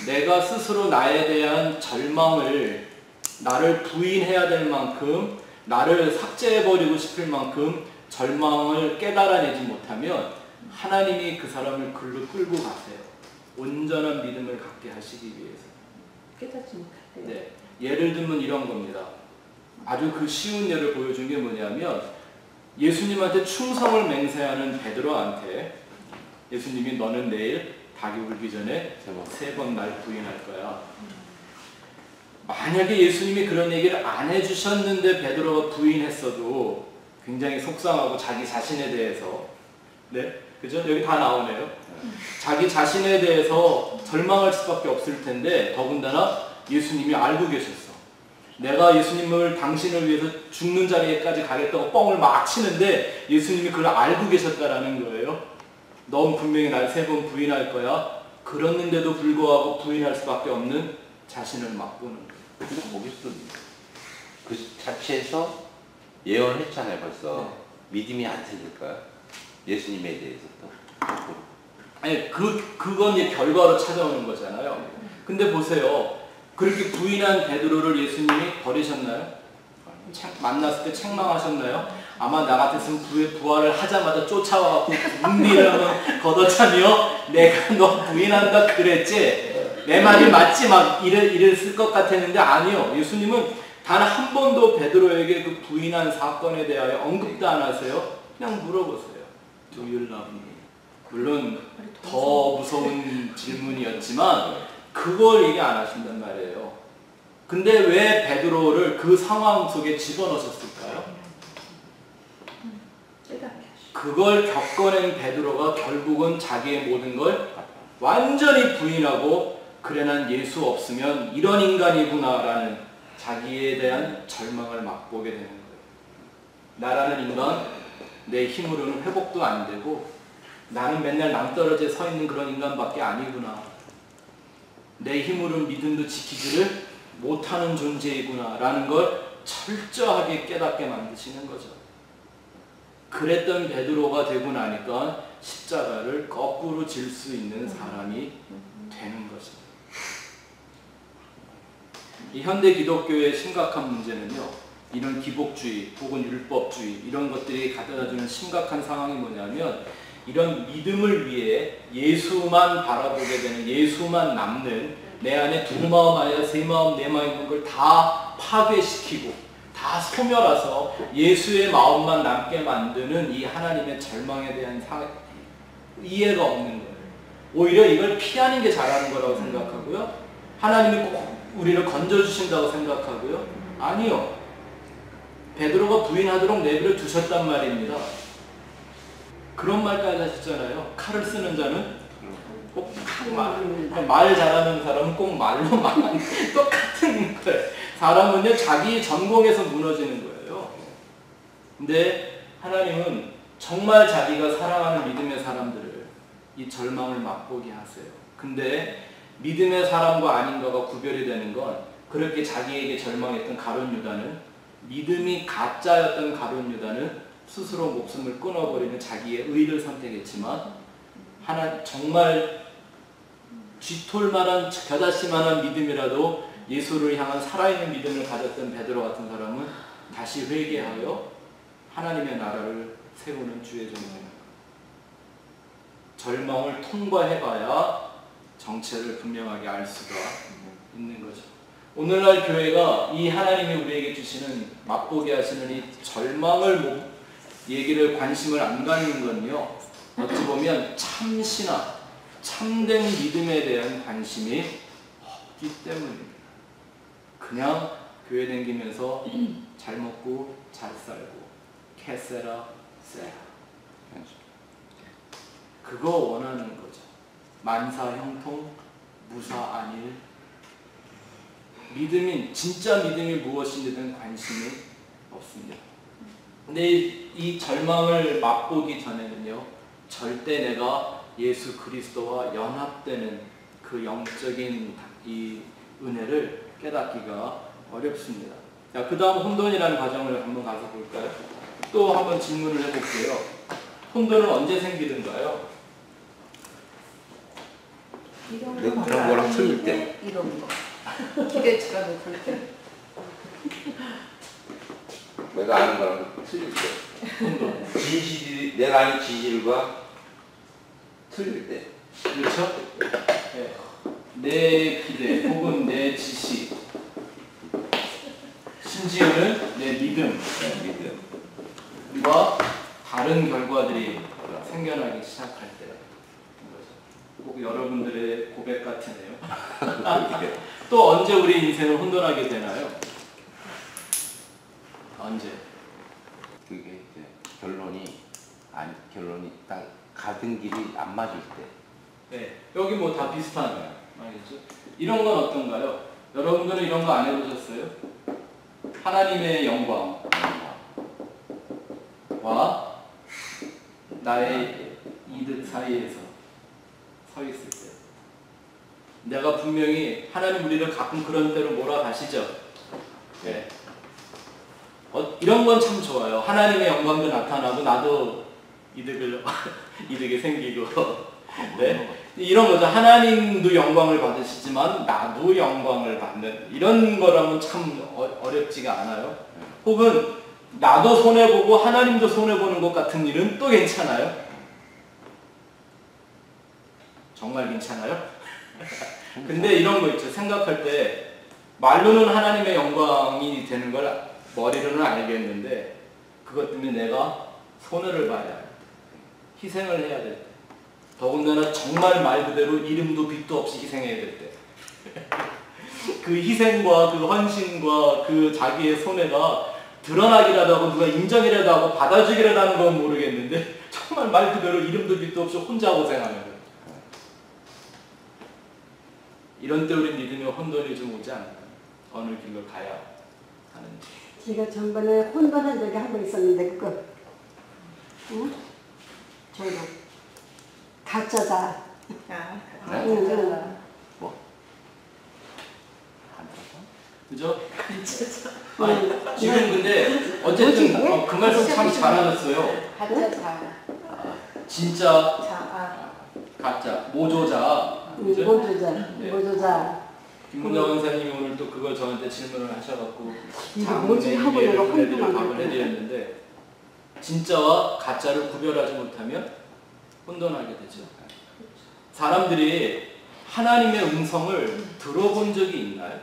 내가 스스로 나에 대한 절망을 나를 부인해야 될 만큼 나를 삭제해버리고 싶을 만큼 절망을 깨달아내지 못하면 하나님이 그 사람을 글로 끌고 가세요. 온전한 믿음을 갖게 하시기 위해서. 깨닫지 못할 때. 네. 예를 들면 이런 겁니다. 아주 그 쉬운 예를 보여준 게 뭐냐면 예수님한테 충성을 맹세하는 베드로한테 예수님이 너는 내일 닭이 울기 전에 3번 날 부인할 거야. 만약에 예수님이 그런 얘기를 안 해주셨는데 베드로가 부인했어도 굉장히 속상하고 자기 자신에 대해서 네? 그죠? 여기 다 나오네요. 자기 자신에 대해서 절망할 수밖에 없을 텐데 더군다나 예수님이 알고 계셨어. 내가 예수님을 당신을 위해서 죽는 자리에까지 가겠다고 뻥을 막 치는데 예수님이 그걸 알고 계셨다라는 거예요. 넌 분명히 날 3번 부인할 거야. 그랬는데도 불구하고 부인할 수밖에 없는 자신을 맛보는 거예요. 근데 거기서 그 자체에서 예언을 했잖아요, 벌써. 네. 믿음이 안 생길까요? 예수님에 대해서 또. 아니, 그건 이제 결과로 찾아오는 거잖아요. 근데 보세요. 그렇게 부인한 베드로를 예수님이 버리셨나요? 만났을 때 책망하셨나요? 아마 나 같았으면 부활을 하자마자 쫓아와갖고 궁디라면 걷어차며 내가 너 부인한다 그랬지? 내 말이 맞지? 막 이랬을 것 같았는데 아니요. 예수님은 단 한 번도 베드로에게 그 부인한 사건에 대하여 언급도 안 하세요. 그냥 물어보세요. Do you love me? 물론 더 무서운 질문이었지만 그걸 얘기 안 하신단 말이에요. 근데 왜 베드로를 그 상황 속에 집어넣으셨을까요? 그걸 겪어낸 베드로가 결국은 자기의 모든 걸 완전히 부인하고 그래 난 예수 없으면 이런 인간이구나 라는 자기에 대한 절망을 맛보게 되는 거예요. 나라는 인간 내 힘으로는 회복도 안 되고 나는 맨날 낭떠러지에 서 있는 그런 인간밖에 아니구나. 내 힘으로는 믿음도 지키지를 못하는 존재이구나 라는 걸 철저하게 깨닫게 만드시는 거죠. 그랬던 베드로가 되고 나니까 십자가를 거꾸로 질 수 있는 사람이 되는 것입니다. 이 현대 기독교의 심각한 문제는요. 이런 기복주의 혹은 율법주의 이런 것들이 갖다주는 심각한 상황이 뭐냐면 이런 믿음을 위해 예수만 바라보게 되는, 예수만 남는, 내 안에 두 마음 아니라 세 마음 네 마음 있는 걸 다 파괴시키고 다 소멸해서 예수의 마음만 남게 만드는 이 하나님의 절망에 대한 이해가 없는 거예요. 오히려 이걸 피하는 게 잘하는 거라고 생각하고요. 하나님이 꼭 우리를 건져주신다고 생각하고요. 아니요. 베드로가 부인하도록 내버려 두셨단 말입니다. 그런 말까지 하셨잖아요. 칼을 쓰는 자는 꼭 말 잘하는 사람은 꼭 말로 망하는 똑같은 거예요. 사람은요 자기 전공에서 무너지는 거예요. 근데 하나님은 정말 자기가 사랑하는 믿음의 사람들을 이 절망을 맛보게 하세요. 근데 믿음의 사람과 아닌가가 구별이 되는 건, 그렇게 자기에게 절망했던 가룟 유다는, 믿음이 가짜였던 가룟 유다는 스스로 목숨을 끊어버리는 자기의 의를 선택했지만, 정말 쥐톨만한 겨자씨만한 믿음이라도 예수를 향한 살아있는 믿음을 가졌던 베드로 같은 사람은 다시 회개하여 하나님의 나라를 세우는 주의 종입니다. 절망을 통과해봐야 정체를 분명하게 알 수가 있는 거죠. 오늘날 교회가 이 하나님이 우리에게 주시는, 맛보게 하시는 이 절망을 얘기를 관심을 안 갖는 건요, 어찌 보면 참신화, 참된 믿음에 대한 관심이 없기 때문입니다. 그냥 교회 다니면서 잘 먹고 잘 살고 캐세라 세라, 그거 원하는 거죠. 만사 형통 무사 안일. 믿음이, 진짜 믿음이 무엇인지에 대한 관심이 없습니다. 근데 이 절망을 맛보기 전에는요, 절대 내가 예수 그리스도와 연합되는 그 영적인 이 은혜를 깨닫기가 어렵습니다. 자, 그 다음 혼돈이라는 과정을 한번 가서 볼까요? 또 한번 질문을 해볼게요. 혼돈은 언제 생기는가요? 그런 거랑 틀릴 때. 이런 거. 기대치가 높을 때. 내가 아는 거랑 틀릴 때. 혼돈. 진실이, 내가 아는 진실과 틀릴 때. 그렇죠? 네. 내 기대 혹은 내 지시, 심지어는 내 믿음과 다른 결과들이 생겨나기 시작할 때, 꼭 여러분들의 고백 같으네요. 또 언제 우리 인생을 혼돈하게 되나요? 언제? 그게 이제 결론이 딱 가던 길이 안 맞을 때. 네, 여기 뭐 다 비슷하네요. 알겠죠? 이런 건 어떤가요? 여러분들은 이런 거 안 해보셨어요? 하나님의 영광과 나의 이득 사이에서 서 있을 때, 내가 분명히 하나님 우리를 가끔 그런 대로 몰아가시죠. 네. 이런 건 참 좋아요. 하나님의 영광도 나타나고 나도 이득이 생기고. 네. 이런 거죠. 하나님도 영광을 받으시지만 나도 영광을 받는, 이런 거라면 참 어렵지가 않아요. 혹은 나도 손해보고 하나님도 손해보는 것 같은 일은 또 괜찮아요. 정말 괜찮아요? 근데 이런 거 있죠. 생각할 때 말로는 하나님의 영광이 되는 걸 머리로는 알겠는데, 그것 때문에 내가 손해를 봐야 돼. 희생을 해야 될 때. 더군다나 정말 말 그대로 이름도 빛도 없이 희생해야 될 때. 그 희생과 그 헌신과 그 자기의 손해가 드러나기라도 하고 누가 인정이라도 하고 받아주기라도 하는 건 모르겠는데, 정말 말 그대로 이름도 빛도 없이 혼자 고생하는 거예요. 이런 때 우리 믿음의 혼돈이 좀 오지 않나요? 어느 길로 가야 하는지. 제가 전번에 혼돈한 적이 한 번 있었는데, 그거 응? 저희가 가짜다. 가짜다. 뭐? 그죠? 지금 근데 어쨌든 그 말씀 참 잘하셨어요. 가짜다. 진짜 가짜, 모조자. 그죠? 모조자. 김문정 원사님이 오늘 또 그걸 저한테 질문을 하셔갖고 이거 뭐지 하고 내가 혼돈한 답을 해드렸는데, 진짜와 가짜를 구별하지 못하면 혼돈하게 되죠. 사람들이 하나님의 음성을 들어본 적이 있나요?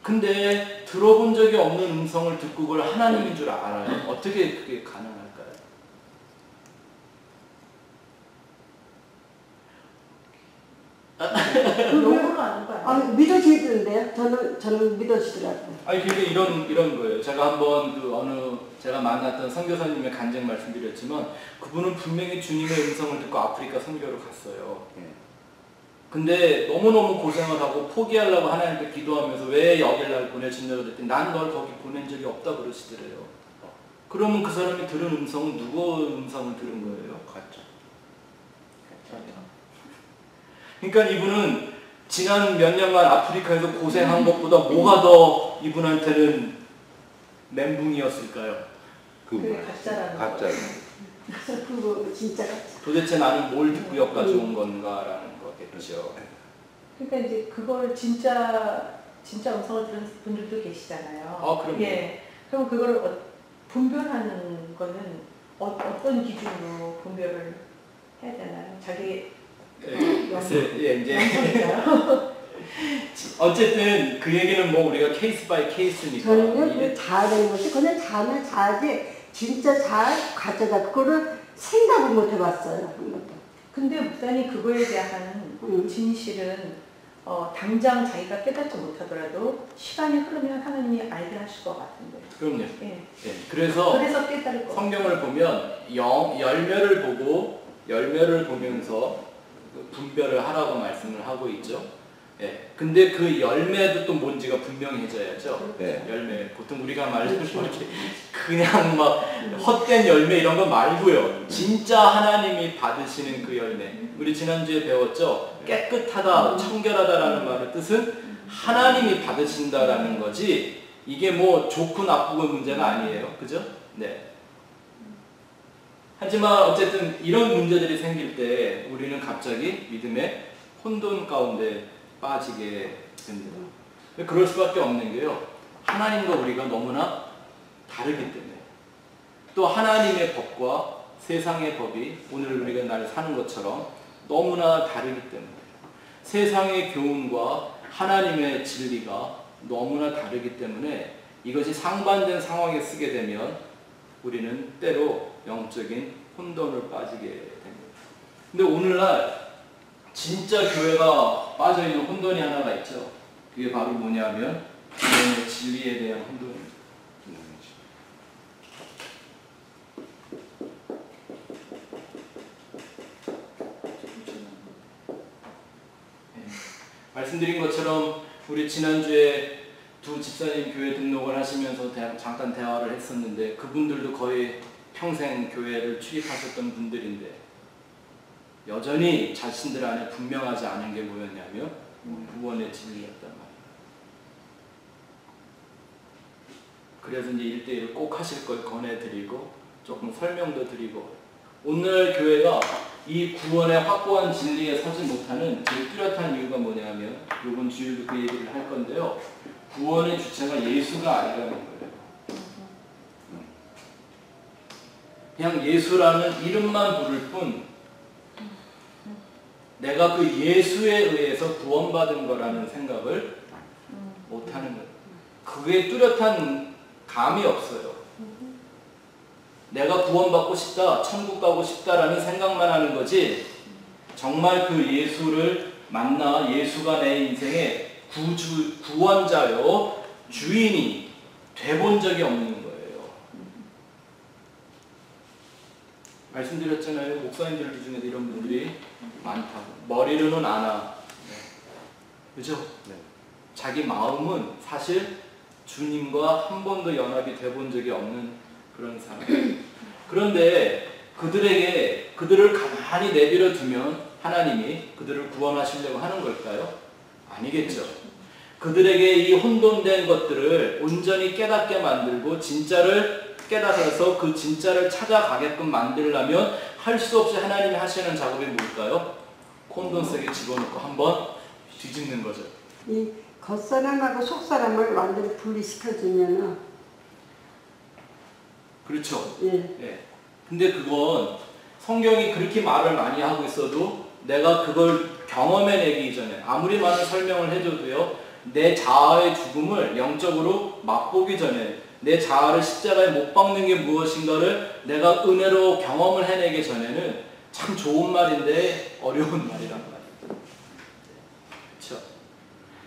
근데 들어본 적이 없는 음성을 듣고 그걸 하나님인 줄 알아요. 어떻게 그게 가능할까요? 영어로 아는 거 아, 아니에요? 믿어지던데요? 저는 믿어지더라고요. 아니 그게 이런 거예요. 제가 한번 제가 만났던 선교사님의 간증 말씀드렸지만 그분은 분명히 주님의 음성을 듣고 아프리카 선교로 갔어요. 근데 너무너무 고생을 하고 포기하려고 하나님께 기도하면서 왜 여길 날 보내셨냐고 그랬더니 난 널 거기 보낸 적이 없다 그러시더래요. 그러면 그 사람이 들은 음성은 누구 음성을 들은 거예요? 가짜. 그러니까 이분은 지난 몇 년간 아프리카에서 고생한 것보다 뭐가 더 이분한테는 멘붕이었을까요? 그게 가짜라는 가짜. 그거 진짜 도대체 나는 뭘 듣고 여기까지 온 건가라는 거겠죠. 그러니까 이제 그걸 진짜 음성을 들은 분들도 계시잖아요. 아, 그럼요. 예. 그럼 그걸 분별하는 거는 어떤 기준으로 분별을 해야 되나요? 자기 이제 영성인가요? 어쨌든 그 얘기는 뭐 우리가 케이스 바이 케이스니까. 저는요 그 자아라는 것이 그냥 자면 자지 진짜 자 가짜다 그거를 생각을 못 해봤어요 한 번도. 근데 목사님 그거에 대한 진실은 당장 자기가 깨닫지 못하더라도 시간이 흐르면 하나님이 알게 하실 것 같은데. 그럼요. 예. 예. 그래서 깨달을 것 성경을 보면 열매를 보고 열매를 보면서 분별을 하라고 말씀을 하고 있죠. 예. 근데 그 열매도 또 뭔지가 분명해져야죠. 네. 열매. 보통 우리가 말하는 이렇게 그냥 막 헛된 열매 이런 거 말고요. 진짜 하나님이 받으시는 그 열매. 우리 지난주에 배웠죠. 깨끗하다, 청결하다라는 말의 뜻은 하나님이 받으신다라는 거지. 이게 뭐 좋고 나쁘고 문제가 아니에요. 그죠? 네. 하지만 어쨌든 이런 문제들이 생길 때 우리는 갑자기 믿음의 혼돈 가운데 빠지게 됩니다. 그럴 수밖에 없는 게요. 하나님과 우리가 너무나 다르기 때문에 또 하나님의 법과 세상의 법이 오늘 우리가 날 사는 것처럼 너무나 다르기 때문에 세상의 교훈과 하나님의 진리가 너무나 다르기 때문에 이것이 상반된 상황에 쓰게 되면 우리는 때로 영적인 혼돈을 빠지게 됩니다. 근데 오늘날 진짜 교회가 빠져있는 혼돈이 하나가 있죠. 그게 바로 뭐냐면 하나님의 진리에 대한 혼돈입니다. 네. 말씀드린 것처럼 우리 지난주에 두 집사님 교회 등록을 하시면서 잠깐 대화를 했었는데 그분들도 거의 평생 교회를 출입하셨던 분들인데 여전히 자신들 안에 분명하지 않은 게 뭐였냐면 구원의 진리였단 말이에요. 그래서 이제 1대1을 꼭 하실 걸 권해드리고 조금 설명도 드리고 오늘 교회가 이 구원의 확고한 진리에 서지 못하는 제일 뚜렷한 이유가 뭐냐면 이번 주일도 그 얘기를 할 건데요. 구원의 주체가 예수가 아니라는 거예요. 그냥 예수라는 이름만 부를 뿐 내가 그 예수에 의해서 구원받은 거라는 생각을 못하는 거예요. 그게 뚜렷한 감이 없어요. 내가 구원받고 싶다, 천국 가고 싶다라는 생각만 하는 거지 정말 그 예수를 만나 예수가 내 인생의 구원자요 주인이 돼본 적이 없는 거예요. 말씀드렸잖아요. 목사님들 중에도 이런 분들이 많다고. 머리로는 아나. 그죠? 네. 자기 마음은 사실 주님과 한 번도 연합이 돼본 적이 없는 그런 사람. 그런데 그들을 가만히 내버려 두면 하나님이 그들을 구원하시려고 하는 걸까요? 아니겠죠. 그들에게 이 혼돈된 것들을 온전히 깨닫게 만들고 진짜를 깨달아서 그 진짜를 찾아가게끔 만들려면 할 수 없이 하나님이 하시는 작업이 뭘까요? 혼돈 속에 집어넣고 한번 뒤집는 거죠. 이 겉사람하고 속사람을 완전히 분리시켜주면은 그렇죠. 예. 예. 근데 그건 성경이 그렇게 말을 많이 하고 있어도 내가 그걸 경험해내기 전에 아무리 많은 설명을 해줘도요, 내 자아의 죽음을 영적으로 맛보기 전에, 내 자아를 십자가에 못 박는 게 무엇인가를 내가 은혜로 경험을 해내기 전에는 참 좋은 말인데 어려운 말이란 말이에요. 그렇죠?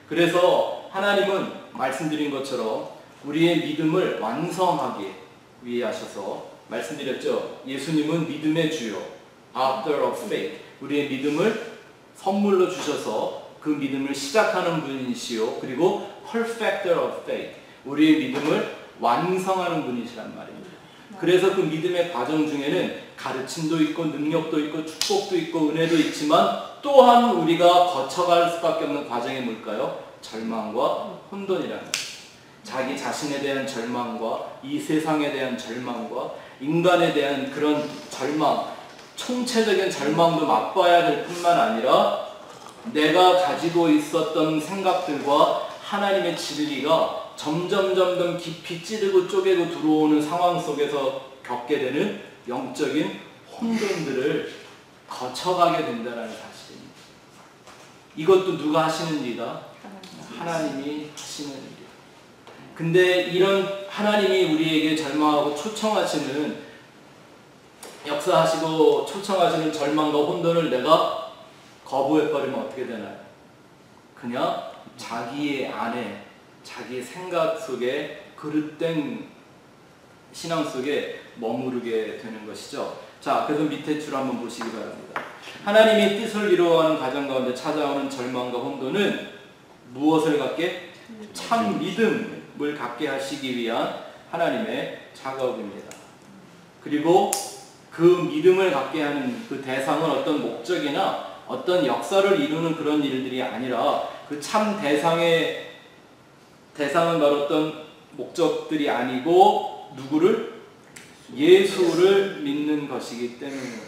그래서 하나님은 말씀드린 것처럼 우리의 믿음을 완성하기 위해 하셔서 말씀드렸죠. 예수님은 믿음의 주요, author of faith. 우리의 믿음을 선물로 주셔서 그 믿음을 시작하는 분이시요, 그리고 perfecter of faith. 우리의 믿음을 완성하는 분이시란 말입니다. 그래서 그 믿음의 과정 중에는 가르침도 있고 능력도 있고 축복도 있고 은혜도 있지만 또한 우리가 거쳐갈 수밖에 없는 과정이 뭘까요? 절망과 혼돈이라는 거예요. 자기 자신에 대한 절망과 이 세상에 대한 절망과 인간에 대한 그런 절망, 총체적인 절망도 맛봐야 될 뿐만 아니라 내가 가지고 있었던 생각들과 하나님의 진리가 점점 깊이 찌르고 쪼개고 들어오는 상황 속에서 겪게 되는 영적인 혼돈들을 거쳐가게 된다는 사실입니다. 이것도 누가 하시는 일이다? 하나님이 하시는 일이다. 근데 이런 하나님이 우리에게 절망하고 초청하시는, 역사하시고 초청하시는 절망과 혼돈을 내가 거부해버리면 어떻게 되나요? 그냥 자기의 안에, 자기의 생각 속에, 그릇된 신앙 속에 머무르게 되는 것이죠. 자, 그래서 밑에 줄 한번 보시기 바랍니다. 하나님이 뜻을 이루어가는 과정 가운데 찾아오는 절망과 혼돈은 무엇을 갖게? 참 믿음을 갖게 하시기 위한 하나님의 작업입니다. 그리고 그 믿음을 갖게 하는 그 대상은 어떤 목적이나 어떤 역사를 이루는 그런 일들이 아니라 그 참 대상은 바로 어떤 목적들이 아니고 누구를? 예수를 믿는 것이기 때문입니다.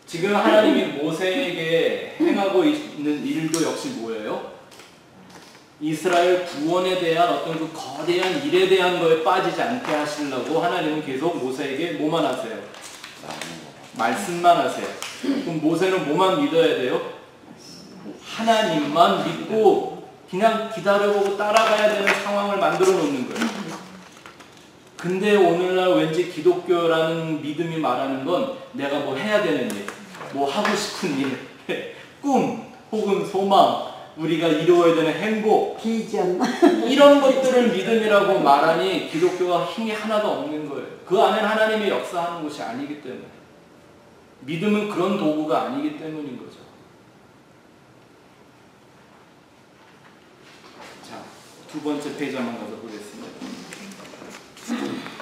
지금 하나님이 모세에게 행하고 있는 일도 역시 뭐예요? 이스라엘 구원에 대한 어떤 그 거대한 일에 대한 거에 빠지지 않게 하시려고 하나님은 계속 모세에게 뭐만 하세요? 말씀만 하세요. 그럼 모세는 뭐만 믿어야 돼요? 하나님만 믿고 그냥 기다려보고 따라가야 되는 상황을 만들어 놓는 거예요. 근데 오늘날 왠지 기독교라는 믿음이 말하는 건 내가 뭐 해야 되는 일, 뭐 하고 싶은 일, 꿈 혹은 소망, 우리가 이루어야 되는 행복, 비전, 이런 것들을 믿음이라고 말하니 기독교가 힘이 하나도 없는 거예요. 그 안에는 하나님이 역사하는 것이 아니기 때문에. 믿음은 그런 도구가 아니기 때문인 거죠. 자, 두 번째 페이지 한번 가서 보겠습니다.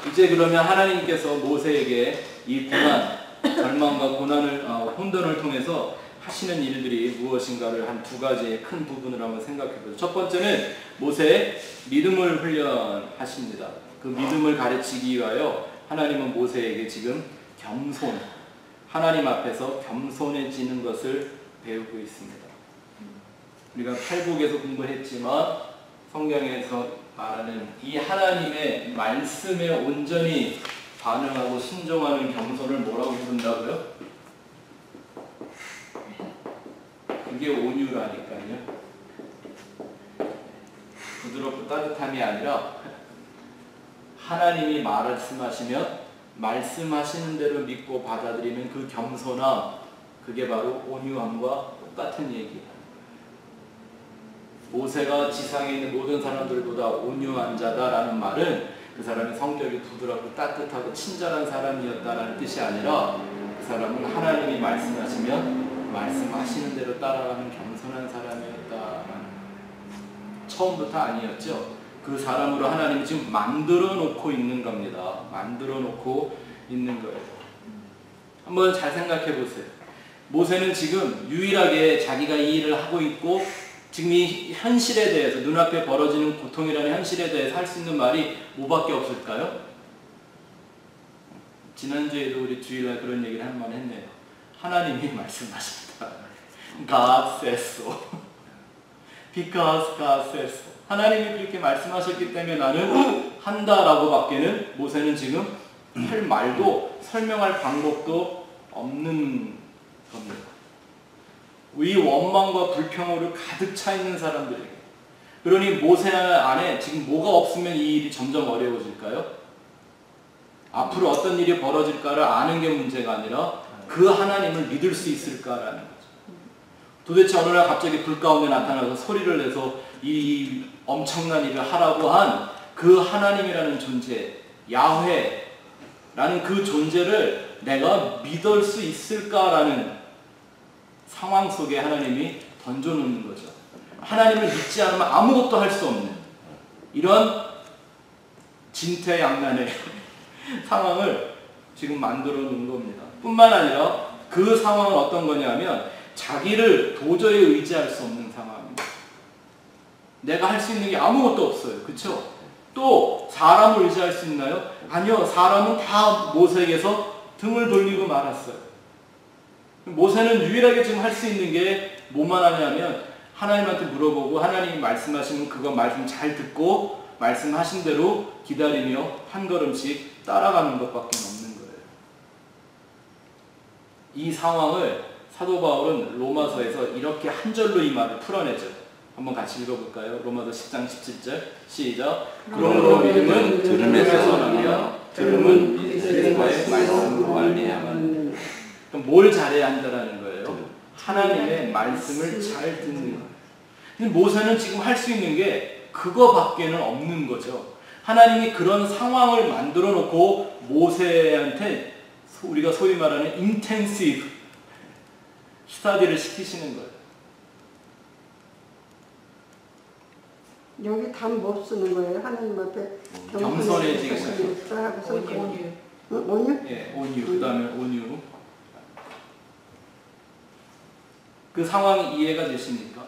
이제 그러면 하나님께서 모세에게 이 고난, 절망과 고난을, 혼돈을 통해서 하시는 일들이 무엇인가를 한 두 가지의 큰 부분을 한번 생각해 보죠. 첫 번째는 모세의 믿음을 훈련하십니다. 그 믿음을 가르치기 위하여 하나님은 모세에게 지금 겸손, 하나님 앞에서 겸손해지는 것을 배우고 있습니다. 우리가 팔복에서 공부했지만 성경에서 말하는 이 하나님의 말씀에 온전히 반응하고 순종하는 겸손을 뭐라고 부른다고요? 그게 온유라니까요. 부드럽고 따뜻함이 아니라 하나님이 말씀하시면 말씀하시는 대로 믿고 받아들이는 그 겸손함, 그게 바로 온유함과 똑같은 얘기예요. 모세가 지상에 있는 모든 사람들보다 온유한 자다라는 말은 그 사람이 성격이 부드럽고 따뜻하고 친절한 사람이었다라는 뜻이 아니라 그 사람은 하나님이 말씀하시면 말씀하시는 대로 따라가는 겸손한 사람이었다라는, 처음부터 아니었죠. 그 사람으로 하나님이 지금 만들어 놓고 있는 겁니다. 만들어 놓고 있는 거예요. 한번 잘 생각해 보세요. 모세는 지금 유일하게 자기가 이 일을 하고 있고 지금 이 현실에 대해서, 눈앞에 벌어지는 고통이라는 현실에 대해서 할 수 있는 말이 뭐밖에 없을까요? 지난주에도 우리 주일날 그런 얘기를 한 번 했네요. 하나님이 말씀하셨다. God says so. Because God says so. 하나님이 그렇게 말씀하셨기 때문에 나는 한다라고 밖에는 모세는 지금 할 말도 설명할 방법도 없는 겁니다. 이 원망과 불평으로 가득 차 있는 사람들에게. 그러니 모세 안에 지금 뭐가 없으면 이 일이 점점 어려워질까요? 앞으로 어떤 일이 벌어질까를 아는 게 문제가 아니라 그 하나님을 믿을 수 있을까라는 거죠. 도대체 어느 날 갑자기 불 가운데 나타나서 소리를 내서 이 엄청난 일을 하라고 한 그 하나님이라는 존재, 야훼라는 그 존재를 내가 믿을 수 있을까라는 상황 속에 하나님이 던져놓는 거죠. 하나님을 믿지 않으면 아무것도 할 수 없는 이런 진퇴양난의 상황을 지금 만들어 놓은 겁니다. 뿐만 아니라 그 상황은 어떤 거냐면 자기를 도저히 의지할 수 없는 상황입니다. 내가 할 수 있는 게 아무것도 없어요. 그렇죠? 또 사람을 의지할 수 있나요? 아니요. 사람은 다 모세에게서 등을 돌리고 말았어요. 모세는 유일하게 지금 할 수 있는 게 뭐만 하냐면 하나님한테 물어보고 하나님이 말씀하시면 그거 말씀 잘 듣고 말씀하신 대로 기다리며 한 걸음씩 따라가는 것밖에 없는 거예요. 이 상황을 사도 바울은 로마서에서 이렇게 한 절로 이 말을 풀어내죠. 한번 같이 읽어볼까요? 로마서 10장 17절 시작. 그러므로 믿음은 들음에서 나며 들음은 믿음의 말씀으로 말미암아. 그럼 뭘 잘해야 한다는 거예요? 하나님의 말씀을 잘 듣는 거예요. 근데 모세는 지금 할 수 있는 게 그거밖에는 없는 거죠. 하나님이 그런 상황을 만들어 놓고 모세한테 우리가 소위 말하는 인텐시브 스터디를 시키시는 거예요. 여기 답 뭐 쓰는 거예요? 하나님 앞에 겸손해지겠어요. 온유. 온유? 예, 온유. 그 다음에 온유. 그 상황이 이해가 되십니까?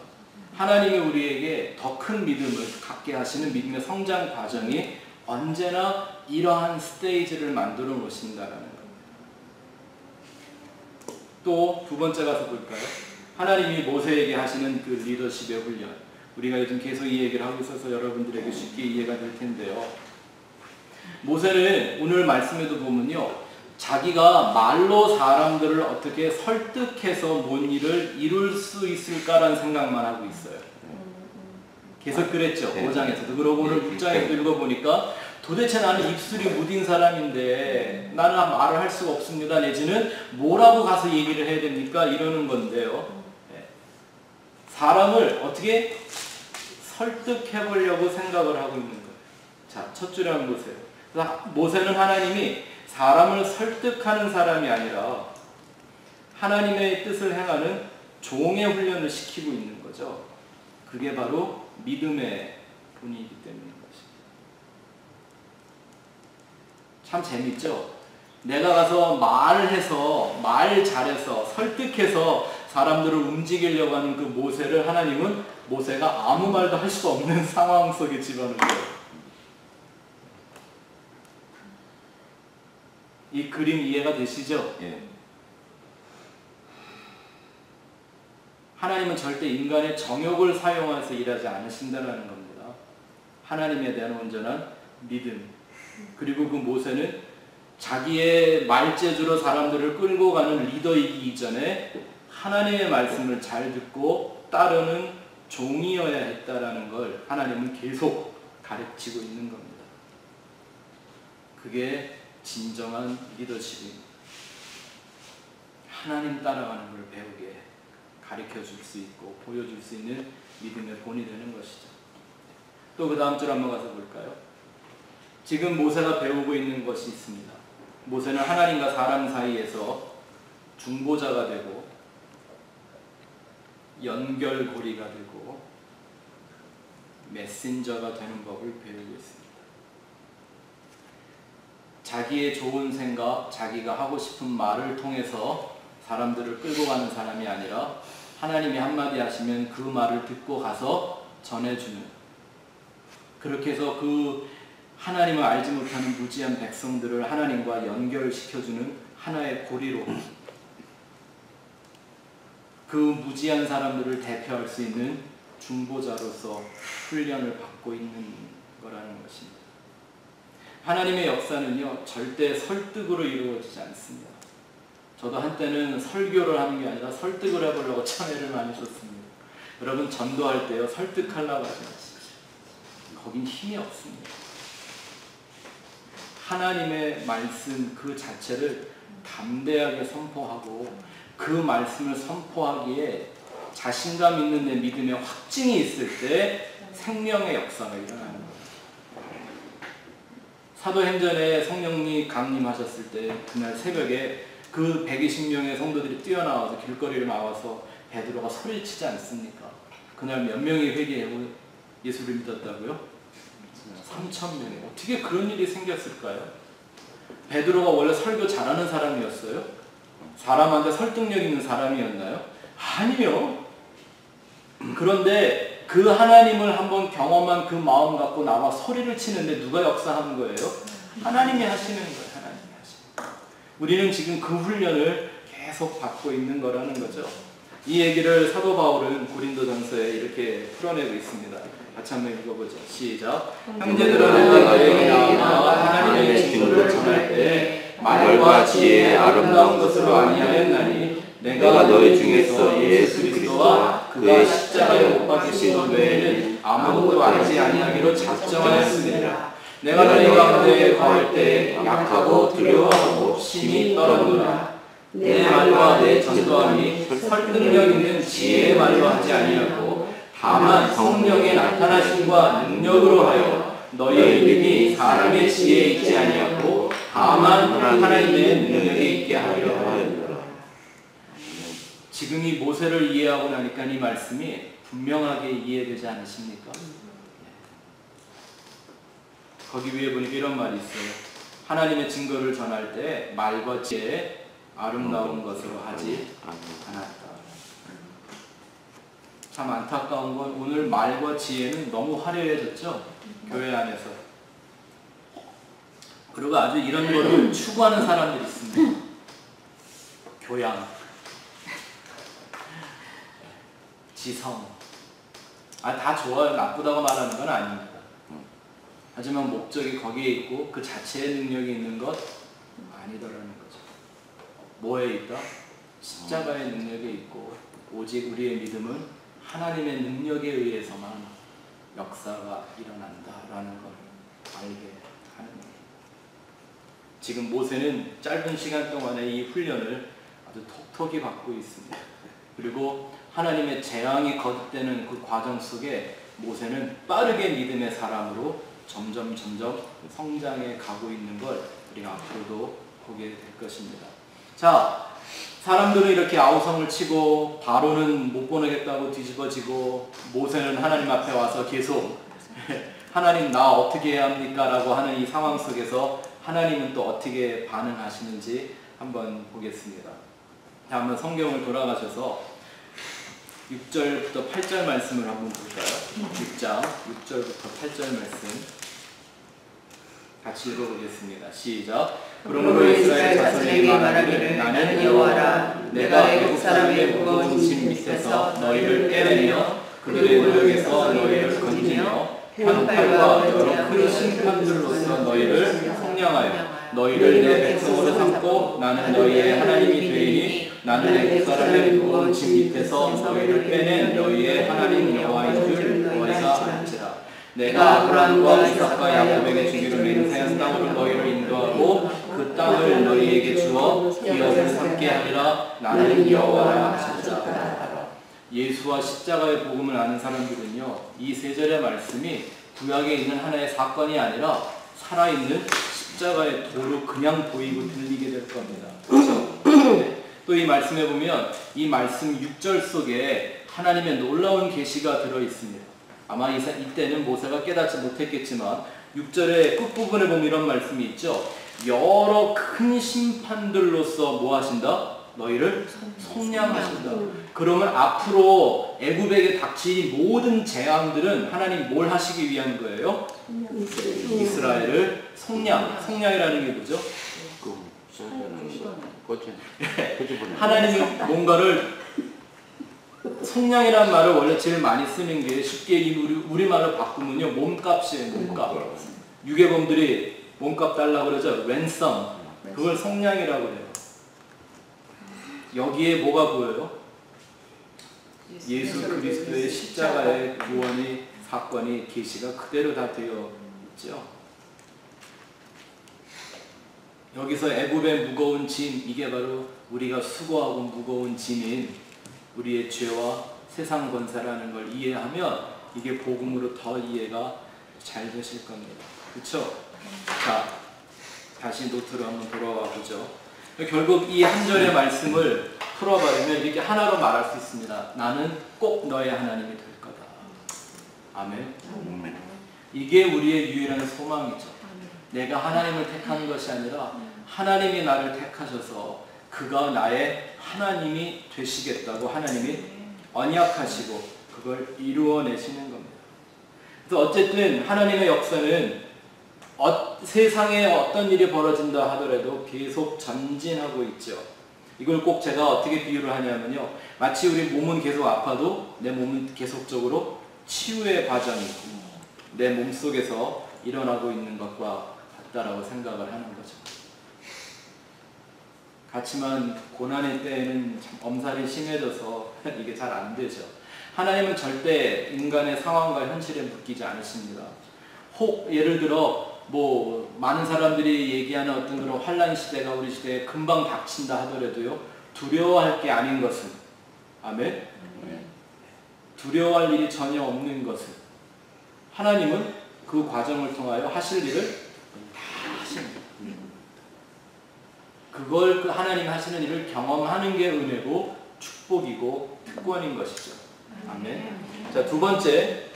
하나님이 우리에게 더 큰 믿음을 갖게 하시는 믿음의 성장 과정이 언제나 이러한 스테이지를 만들어 놓으신다는 겁니다. 또 두 번째 가서 볼까요? 하나님이 모세에게 하시는 그 리더십의 훈련. 우리가 요즘 계속 이 얘기를 하고 있어서 여러분들에게 쉽게 이해가 될 텐데요. 모세는 오늘 말씀에도 보면요. 자기가 말로 사람들을 어떻게 설득해서 뭔 일을 이룰 수 있을까라는 생각만 하고 있어요. 계속 그랬죠. 5장에서도. 그러고 오늘 6장에도 읽어보니까 도대체 나는 입술이 무딘 사람인데 나는 말을 할 수가 없습니다. 내지는 뭐라고 가서 얘기를 해야 됩니까? 이러는 건데요. 사람을 어떻게 설득해보려고 생각을 하고 있는 거예요. 자, 첫 줄에 한번 보세요. 모세는 하나님이 사람을 설득하는 사람이 아니라 하나님의 뜻을 행하는 종의 훈련을 시키고 있는 거죠. 그게 바로 믿음의 본이기 때문인 것입니다. 참 재밌죠? 내가 가서 말을 해서 말 잘해서 설득해서 사람들을 움직이려고 하는 그 모세를 하나님은 모세가 아무 말도 할 수 없는 상황 속에 집어넣은 거예요. 이 그림 이해가 되시죠? 예. 하나님은 절대 인간의 정욕을 사용해서 일하지 않으신다는 겁니다. 하나님에 대한 온전한 믿음. 그리고 그 모세는 자기의 말재주로 사람들을 끌고 가는 리더이기 이전에 하나님의 말씀을 잘 듣고 따르는 종이어야 했다라는 걸 하나님은 계속 가르치고 있는 겁니다. 그게 진정한 리더십입니다. 하나님 따라가는 걸 배우게 가르쳐 줄 수 있고 보여줄 수 있는 믿음의 본이 되는 것이죠. 또 그 다음 줄 한번 가서 볼까요? 지금 모세가 배우고 있는 것이 있습니다. 모세는 하나님과 사람 사이에서 중보자가 되고 연결고리가 되고 메신저가 되는 법을 배우고 있습니다. 자기의 좋은 생각, 자기가 하고 싶은 말을 통해서 사람들을 끌고 가는 사람이 아니라 하나님이 한마디 하시면 그 말을 듣고 가서 전해주는, 그렇게 해서 그 하나님을 알지 못하는 무지한 백성들을 하나님과 연결시켜주는 하나의 고리로 그 무지한 사람들을 대표할 수 있는 중보자로서 훈련을 받고 있는 거라는 것입니다. 하나님의 역사는요, 절대 설득으로 이루어지지 않습니다. 저도 한때는 설교를 하는 게 아니라 설득을 해보려고 참여를 많이 줬습니다. 여러분, 전도할 때요, 설득하려고 하지 마십시오. 거긴 힘이 없습니다. 하나님의 말씀 그 자체를 담대하게 선포하고 그 말씀을 선포하기에 자신감 있는 내 믿음의 확증이 있을 때 생명의 역사가 일어나는 거예요. 사도행전에 성령님 강림하셨을 때 그날 새벽에 그 120명의 성도들이 뛰어나와서 길거리를 나와서 베드로가 소리치지 않습니까? 그날 몇 명이 회개하고 예수를 믿었다고요? 3,000명이. 어떻게 그런 일이 생겼을까요? 베드로가 원래 설교 잘하는 사람이었어요? 사람한테 설득력 있는 사람이었나요? 아니요. 그런데 그 하나님을 한번 경험한 그 마음 갖고 나와 소리를 치는데 누가 역사하는 거예요? 하나님이 하시는 거예요. 하나님이 하시는 거예요. 우리는 지금 그 훈련을 계속 받고 있는 거라는 거죠. 이 얘기를 사도 바울은 고린도전서에 이렇게 풀어내고 있습니다. 같이 한번 읽어보죠. 시작. 형제들아, 너희에게 나와 하나님의 증거를 전할 때 말과 지혜의 아름다운 것으로 아니하였나니 내가 너희 중에서 예수 그리스도와 그의 십자가에 못 박히신 것 외에는 아무것도 알지 아니하기로 작정하였습니다. 내가 너희 가운데 거할 때 약하고 두려워하고 심히 떨었노라. 내 말과 내 전도함이 설득력 있는 지혜의 말로 하지 아니하고 다만 성령의 나타나심과 능력으로 하여 너희의 믿음이 사람의 지혜에 있지 아니하고 다만 하나님의 능력에 있게 하려 하였노라. 지금 이 모세를 이해하고 나니까 이 말씀이 분명하게 이해되지 않으십니까? 거기 위에 보니까 이런 말이 있어요. 하나님의 증거를 전할 때 말과 지혜에 아름다운 것으로 하지 않았다. 참 안타까운 건 오늘 말과 지혜는 너무 화려해졌죠? 교회 안에서. 그리고 아주 이런 거를 추구하는 사람들이 있습니다. 교양, 지성. 다 좋아요. 나쁘다고 말하는 건 아닙니다. 하지만 목적이 거기에 있고 그 자체의 능력이 있는 것 아니더라는 거죠. 뭐에 있다? 십자가의 능력에 있고 오직 우리의 믿음은 하나님의 능력에 의해서만 역사가 일어난다라는 걸 알게 하는 거예요. 지금 모세는 짧은 시간 동안에 이 훈련을 아주 톡톡히 받고 있습니다. 그리고 하나님의 재앙이 거듭되는 그 과정 속에 모세는 빠르게 믿음의 사람으로 점점 성장해 가고 있는 걸 우리가 앞으로도 보게 될 것입니다. 자, 사람들은 이렇게 아우성을 치고 바로는 못 보내겠다고 뒤집어지고 모세는 하나님 앞에 와서 계속 하나님 나 어떻게 해야 합니까? 라고 하는 이 상황 속에서 하나님은 또 어떻게 반응하시는지 한번 보겠습니다. 자, 한번 성경을 돌아가셔서 6절부터 8절 말씀을 한번 볼까요? 6장 6절부터 8절 말씀 같이 읽어보겠습니다. 시작. 그러므로 이스라엘 자손에게 말하기를 나는 여호와라. 내가 애국 사람의 무거운 짐 밑에서 너희를 떼내며 그들의 노역에서 너희를 건지며 편팔과 여러 큰 심판들로서 너희를 속량하여 너희를 내 백성으로 삼고 나는 너희의 하나님이 되리니 나는 애국 사람의 무거운 짐 밑에서 너희를 빼낸 너희의 하나님 여호와인 줄 너희가 알지라. 내가 아브라함과 이삭과 야곱에게 주기로 맹세한 땅으로 너희를 인도하고 그 땅을 너희에게 주어 기업을 삼게 하리라. 나는 여호와라 하셨다. 예수와 십자가의 복음을 아는 사람들은요, 이 세 절의 말씀이 구약에 있는 하나의 사건이 아니라 살아있는 십자가의 도로 그냥 보이고 들리게 될 겁니다. 그렇죠? 또 이 말씀에 보면 이 말씀 6절 속에 하나님의 놀라운 계시가 들어 있습니다. 아마 이때는 모세가 깨닫지 못했겠지만 6절의 끝부분에 보면 이런 말씀이 있죠. 여러 큰 심판들로서 뭐 하신다? 너희를 속량하신다. 그러면 앞으로 애굽에게 닥칠 모든 재앙들은 하나님 뭘 하시기 위한 거예요? 이스라엘을 속량이라는 게 뭐죠? 하나님이 뭔가를 속량이라는 말을 원래 제일 많이 쓰는 게 쉽게 우리말로 바꾸면요, 몸값이에요. 몸값. 유괴범들이 몸값 달라고 그러죠. ransom. 그걸 속량이라고 그래요. 여기에 뭐가 보여요? 예수 그리스도의 십자가의 구원의 사건이 계시가 그대로 다 되어 있죠. 여기서 애굽의 무거운 짐, 이게 바로 우리가 수고하고 무거운 짐인 우리의 죄와 세상 권세라는 걸 이해하면 이게 복음으로 더 이해가 잘 되실 겁니다. 그렇죠? 자, 다시 노트로 한번 돌아와 보죠. 결국 이 한 절의 말씀을 풀어버리면 이렇게 하나로 말할 수 있습니다. 나는 꼭 너의 하나님이 될 거다. 아멘. 이게 우리의 유일한 소망이죠. 내가 하나님을 택한 것이 아니라 하나님이 나를 택하셔서 그가 나의 하나님이 되시겠다고 하나님이 언약하시고 그걸 이루어내시는 겁니다. 그래서 어쨌든 하나님의 역사는 세상에 어떤 일이 벌어진다 하더라도 계속 전진하고 있죠. 이걸 꼭 제가 어떻게 비유를 하냐면요. 마치 우리 몸은 계속 아파도 내 몸은 계속적으로 치유의 과정이고 내 몸속에서 일어나고 있는 것과 같다라고 생각을 하는 거죠. 그렇지만 고난의 때에는 참 엄살이 심해져서 이게 잘 안 되죠. 하나님은 절대 인간의 상황과 현실에 묶이지 않으십니다. 혹 예를 들어 뭐 많은 사람들이 얘기하는 어떤 그런 환란 시대가 우리 시대에 금방 닥친다 하더라도요. 두려워할 게 아닌 것은 아멘? 두려워할 일이 전혀 없는 것은 하나님은 그 과정을 통하여 하실 일을 다 하십니다. 그걸 그 하나님 하시는 일을 경험하는 게 은혜고 축복이고 특권인 것이죠. 아멘. 자, 두 번째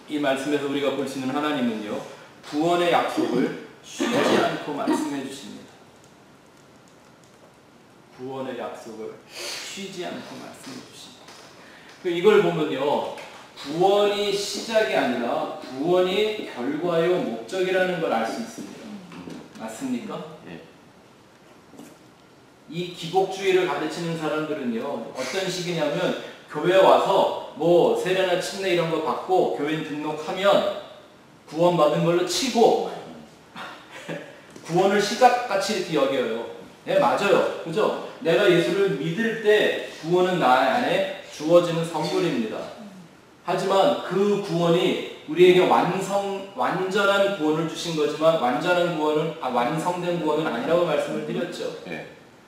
이 말씀에서 우리가 볼 수 있는 하나님은요. 구원의 약속을 쉬지 않고 말씀해 주십니다. 구원의 약속을 쉬지 않고 말씀해 주십니다. 이걸 보면요. 구원이 시작이 아니라 구원이 결과요 목적이라는 걸 알 수 있습니다. 맞습니까? 네. 이 기복주의를 가르치는 사람들은요. 어떤 식이냐면 교회 와서 뭐 세례나 침례 이런 거 받고 교인 등록하면 구원받은 걸로 치고 구원을 시작같이 이렇게 여겨요. 네, 맞아요. 그죠? 내가 예수를 믿을 때 구원은 나 안에 주어지는 선물입니다. 하지만 그 구원이 우리에게 완전한 구원을 주신 거지만 완성된 구원은 아니라고 말씀을 드렸죠. 네.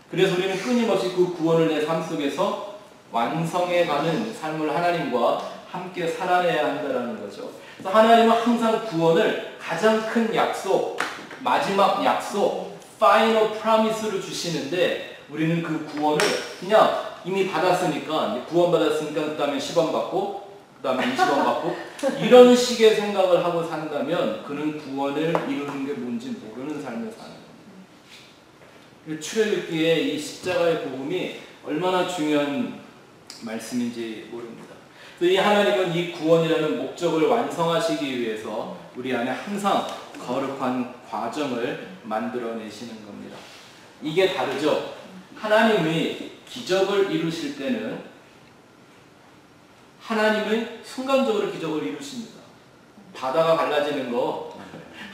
그래서 우리는 끊임없이 그 구원을 내 삶 속에서 완성해가는 삶을 하나님과 함께 살아내야 한다는 거죠. 그래서 하나님은 항상 구원을 가장 큰 약속, 마지막 약속, 파이널 프로미스로 주시는데 우리는 그 구원을 그냥 이미 받았으니까 구원받았으니까 그 다음에 10원 받고 그 다음에 20원 받고 이런 식의 생각을 하고 산다면 그는 구원을 이루는 게 뭔지 모르는 삶을 사는 겁니다. 출애굽기에 이 십자가의 복음이 얼마나 중요한 말씀인지 모릅니다. 이 하나님은 이 구원이라는 목적을 완성하시기 위해서 우리 안에 항상 거룩한 과정을 만들어내시는 겁니다. 이게 다르죠. 하나님이 기적을 이루실 때는 하나님은 순간적으로 기적을 이루십니다. 바다가 갈라지는 거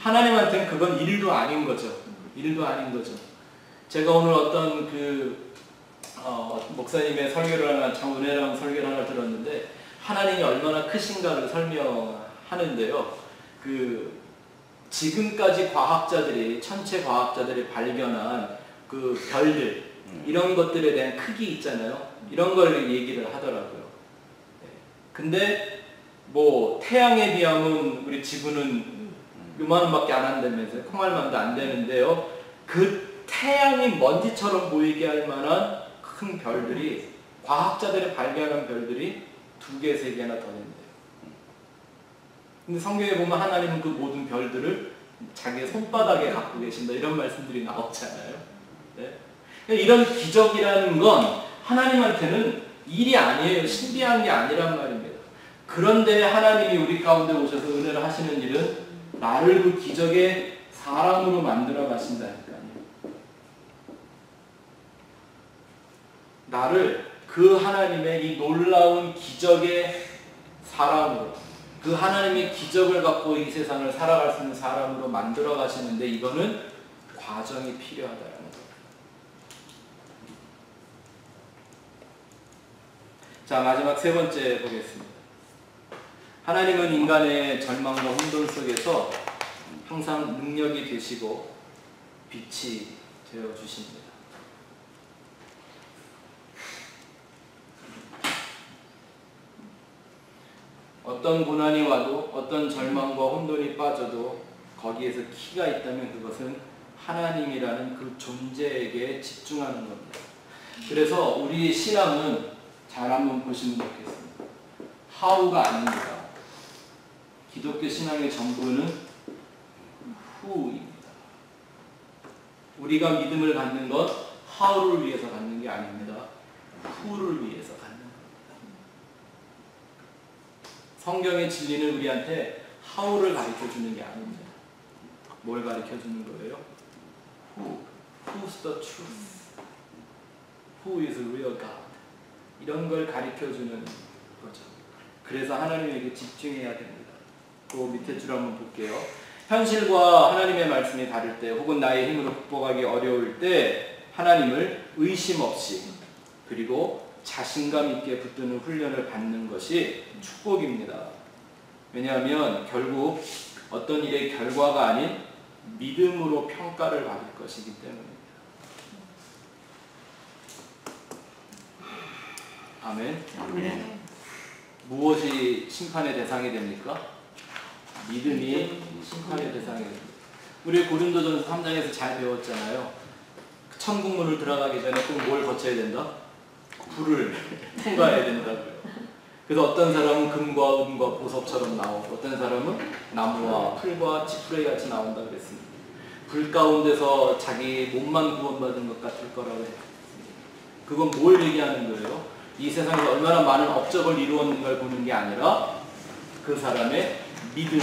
하나님한테는 그건 일도 아닌 거죠. 일도 아닌 거죠. 제가 오늘 어떤 목사님의 설교를 하나 참 은혜로운 설교를 하나 들었는데 하나님이 얼마나 크신가를 설명하는데요. 지금까지 천체 과학자들이 발견한 그 별들 이런 것들에 대한 크기 있잖아요. 이런 걸 얘기를 하더라고요. 근데 뭐 태양에 비하면 우리 지구는 요만큼밖에 안 한다면서요. 콩알만도 안 되는데요. 그 태양이 먼지처럼 보이게 할 만한 큰 별들이 과학자들이 발견한 별들이 2개, 3개나 더 된대요. 근데 성경에 보면 하나님은 그 모든 별들을 자기의 손바닥에 갖고 계신다 이런 말씀들이 나오잖아요. 네? 이런 기적이라는 건 하나님한테는 일이 아니에요. 신비한 게 아니란 말입니다. 그런데 하나님이 우리 가운데 오셔서 은혜를 하시는 일은 나를 그 기적의 사람으로 만들어 가신다니까요. 나를 그 하나님의 이 놀라운 기적의 사람으로 그 하나님이 기적을 갖고 이 세상을 살아갈 수 있는 사람으로 만들어 가시는데 이거는 과정이 필요하다는 거예요. 자, 마지막 세 번째 보겠습니다. 하나님은 인간의 절망과 혼돈 속에서 항상 능력이 되시고 빛이 되어 주십니다. 어떤 고난이 와도 어떤 절망과 혼돈이 빠져도 거기에서 키가 있다면 그것은 하나님이라는 그 존재에게 집중하는 겁니다. 그래서 우리 신앙은 잘 한번 보시면 좋겠습니다. how가 아닙니다. 기독교 신앙의 전부는 who입니다. 우리가 믿음을 갖는 것 how를 위해서 갖는 게 아닙니다. who를 위해서 갖는 겁니다. 성경의 진리는 우리한테 how를 가르쳐 주는 게 아닙니다. 뭘 가르쳐 주는 거예요? Who's the truth? Who is real God? 이런 걸 가르쳐 주는 거죠. 그래서 하나님에게 집중해야 됩니다. 그 밑에 줄 한번 볼게요. 현실과 하나님의 말씀이 다를 때 혹은 나의 힘으로 극복하기 어려울 때 하나님을 의심 없이 그리고 자신감 있게 붙드는 훈련을 받는 것이 축복입니다. 왜냐하면 결국 어떤 일의 결과가 아닌 믿음으로 평가를 받을 것이기 때문입니다. 아멘. 네. 무엇이 심판의 대상이 됩니까? 믿음이 심판의 대상이 됩니다. 우리 고린도전서 3장에서 잘 배웠잖아요. 천국문을 들어가기 전에 꼭 뭘 거쳐야 된다? 불을 통과해야 된다고요. 그래서 어떤 사람은 금과 은과 보석처럼 나오고 어떤 사람은 나무와 풀과 지푸레기 같이 나온다 그랬습니다. 불 가운데서 자기 몸만 구원받은 것 같을 거라고 했습니다. 그건 뭘 얘기하는 거예요? 이 세상에서 얼마나 많은 업적을 이루었는가를 보는 게 아니라 그 사람의 믿음,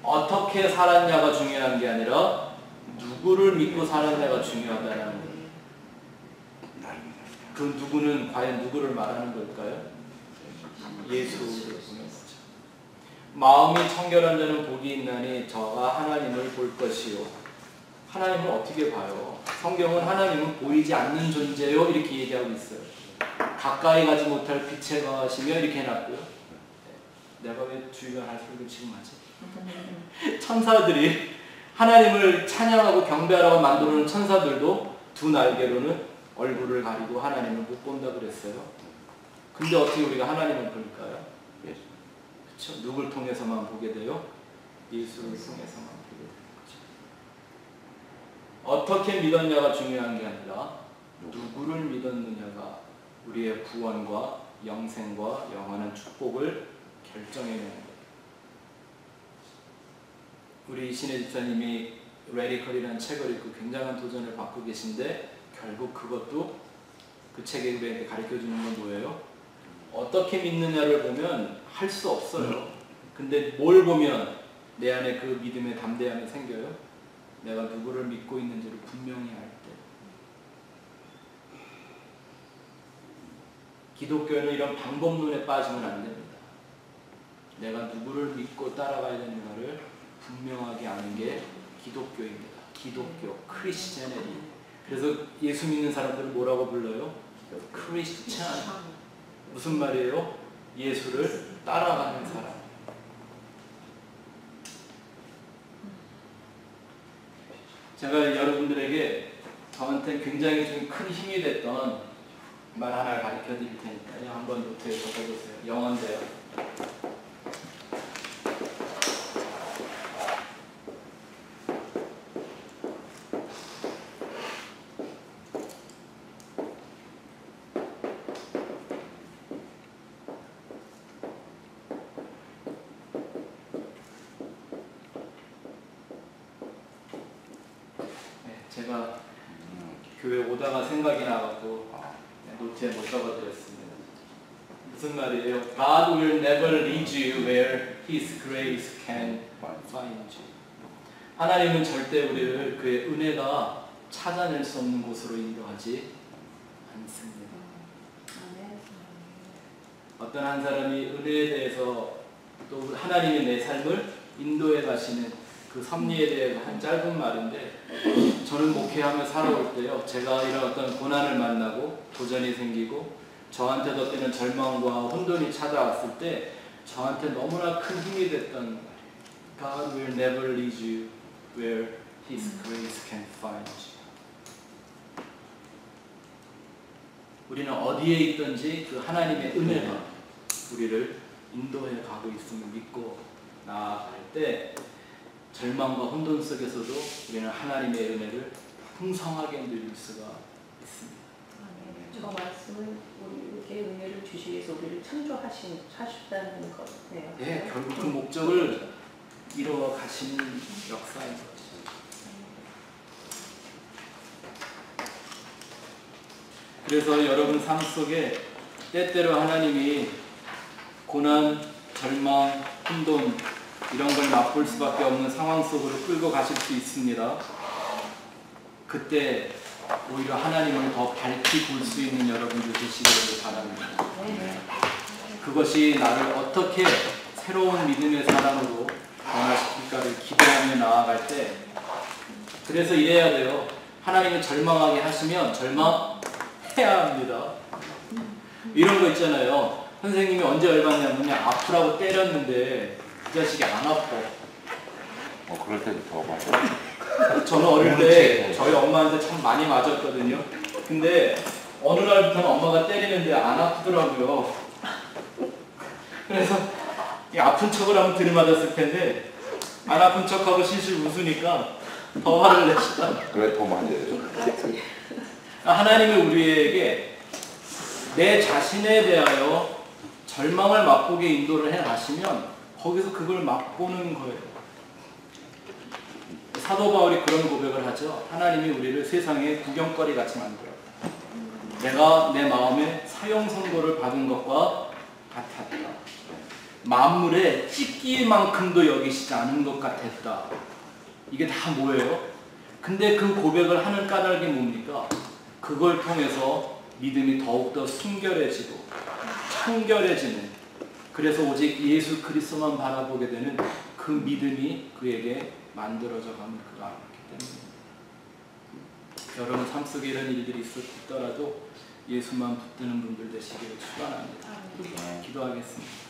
어떻게 살았냐가 중요한 게 아니라 누구를 믿고 살았냐가 중요하다는 거예요. 그 누구는 과연 누구를 말하는 걸까요? 예수를 보는 거죠. 마음이 청결한 자는 복이 있나니 저가 하나님을 볼 것이요. 하나님을 어떻게 봐요? 성경은 하나님은 보이지 않는 존재요 이렇게 얘기하고 있어요. 가까이 가지 못할 빛에 거하시며 이렇게 해놨고요. 내가 왜 주의가 할 소리를 지금 하지? 천사들이 하나님을 찬양하고 경배하라고 만들어놓은 천사들도 두 날개로는 얼굴을 가리고 하나님을 못 본다 그랬어요. 근데 어떻게 우리가 하나님을 볼까요? 그렇죠? 누굴 통해서만 보게 돼요? 예수를 통해서만 보게 되는 거죠. 어떻게 믿었냐가 중요한 게 아니라 누구를 믿었느냐가 우리의 구원과 영생과 영원한 축복을 결정해내는 거예요. 우리 신혜 집사님이 레디컬이라는 책을 읽고 굉장한 도전을 받고 계신데 결국 그것도 그 책에 우리한테 가르쳐주는 건 뭐예요? 어떻게 믿느냐를 보면 할 수 없어요. 근데 뭘 보면 내 안에 그 믿음의 담대함이 생겨요? 내가 누구를 믿고 있는지를 분명히 알 때. 기독교는 이런 방법론에 빠지면 안 됩니다. 내가 누구를 믿고 따라가야 되는가를 분명하게 아는 게 기독교입니다. 기독교, 크리스찬이티. 그래서 예수 믿는 사람들은 뭐라고 불러요? 크리스찬. 무슨 말이에요? 예수를 따라가는 사람. 제가 여러분들에게 저한테 굉장히 좀 큰 힘이 됐던 말 하나 가르쳐 드릴 테니까요. 한번 노트에 적어보세요. 영어인데요. 제가 교회 오다가 생각이 나갖고 노트에 못 적어드렸습니다. 무슨 말이에요? God will never lead you where His grace can find you. 하나님은 절대 우리를 그의 은혜가 찾아낼 수 없는 곳으로 인도하지 않습니다. 어떤 한 사람이 은혜에 대해서 또 하나님의 내 삶을 인도해 가시는 그 섭리에 대해 한 짧은 말인데, 저는 목회하며 살아올 때요, 제가 이런 어떤 고난을 만나고 도전이 생기고 저한테도 때는 절망과 혼돈이 찾아왔을 때 저한테 너무나 큰 힘이 됐던 말이에요. God will never lead you where His grace can find you. 우리는 어디에 있든지 그 하나님의 은혜가 우리를 인도해 가고 있음을 믿고 나아갈 때 절망과 혼돈 속에서도 우리는 하나님의 은혜를 풍성하게 누릴 수가 있습니다. 저 말씀은 우리에게 은혜를 주시기 위해서 우리를 창조하셨다는 거네요. 예, 결국 그 목적을 이루어 가시는 역사인 거죠. 그래서 여러분 삶 속에 때때로 하나님이 고난, 절망, 혼돈 이런 걸 맛볼 수밖에 없는 상황 속으로 끌고 가실 수 있습니다. 그때 오히려 하나님을 더 밝히 볼 수 있는 여러분들 되시기를 바랍니다. 그것이 나를 어떻게 새로운 믿음의 사람으로 변화시킬까를 기대하며 나아갈 때, 그래서 이래야 돼요. 하나님을 절망하게 하시면 절망해야 합니다. 이런 거 있잖아요. 선생님이 언제 열받냐면 그냥 아프라고 때렸는데 그 자식이 안 아파. 그럴 때도 더 맞아. 저는 어릴 때 저희 엄마한테 참 많이 맞았거든요. 근데 어느 날부터는 엄마가 때리는데 안 아프더라고요. 그래서 이 아픈 척을 하면 들이맞았을 텐데 안 아픈 척하고 실실 웃으니까 더 화를 내시다. 그래 더 맞아요. 하나님이 우리에게 내 자신에 대하여 절망을 맛보게 인도를 해 가시면 거기서 그걸 맛보는 거예요. 사도 바울이 그런 고백을 하죠. 하나님이 우리를 세상의 구경거리 같이 만들었다. 내가 내 마음에 사형 선고를 받은 것과 같았다. 만물에 찢기만큼도 여기시지 않은 것 같았다. 이게 다 뭐예요? 근데 그 고백을 하는 까닭이 뭡니까? 그걸 통해서 믿음이 더욱더 순결해지고 청결해지는, 그래서 오직 예수 그리스도만 바라보게 되는 그 믿음이 그에게 만들어져 가는 그가 알았기 때문입니다. 여러분 삶 속에 이런 일들이 있더라도 예수만 붙드는 분들 되시기를 축원합니다. 기도하겠습니다.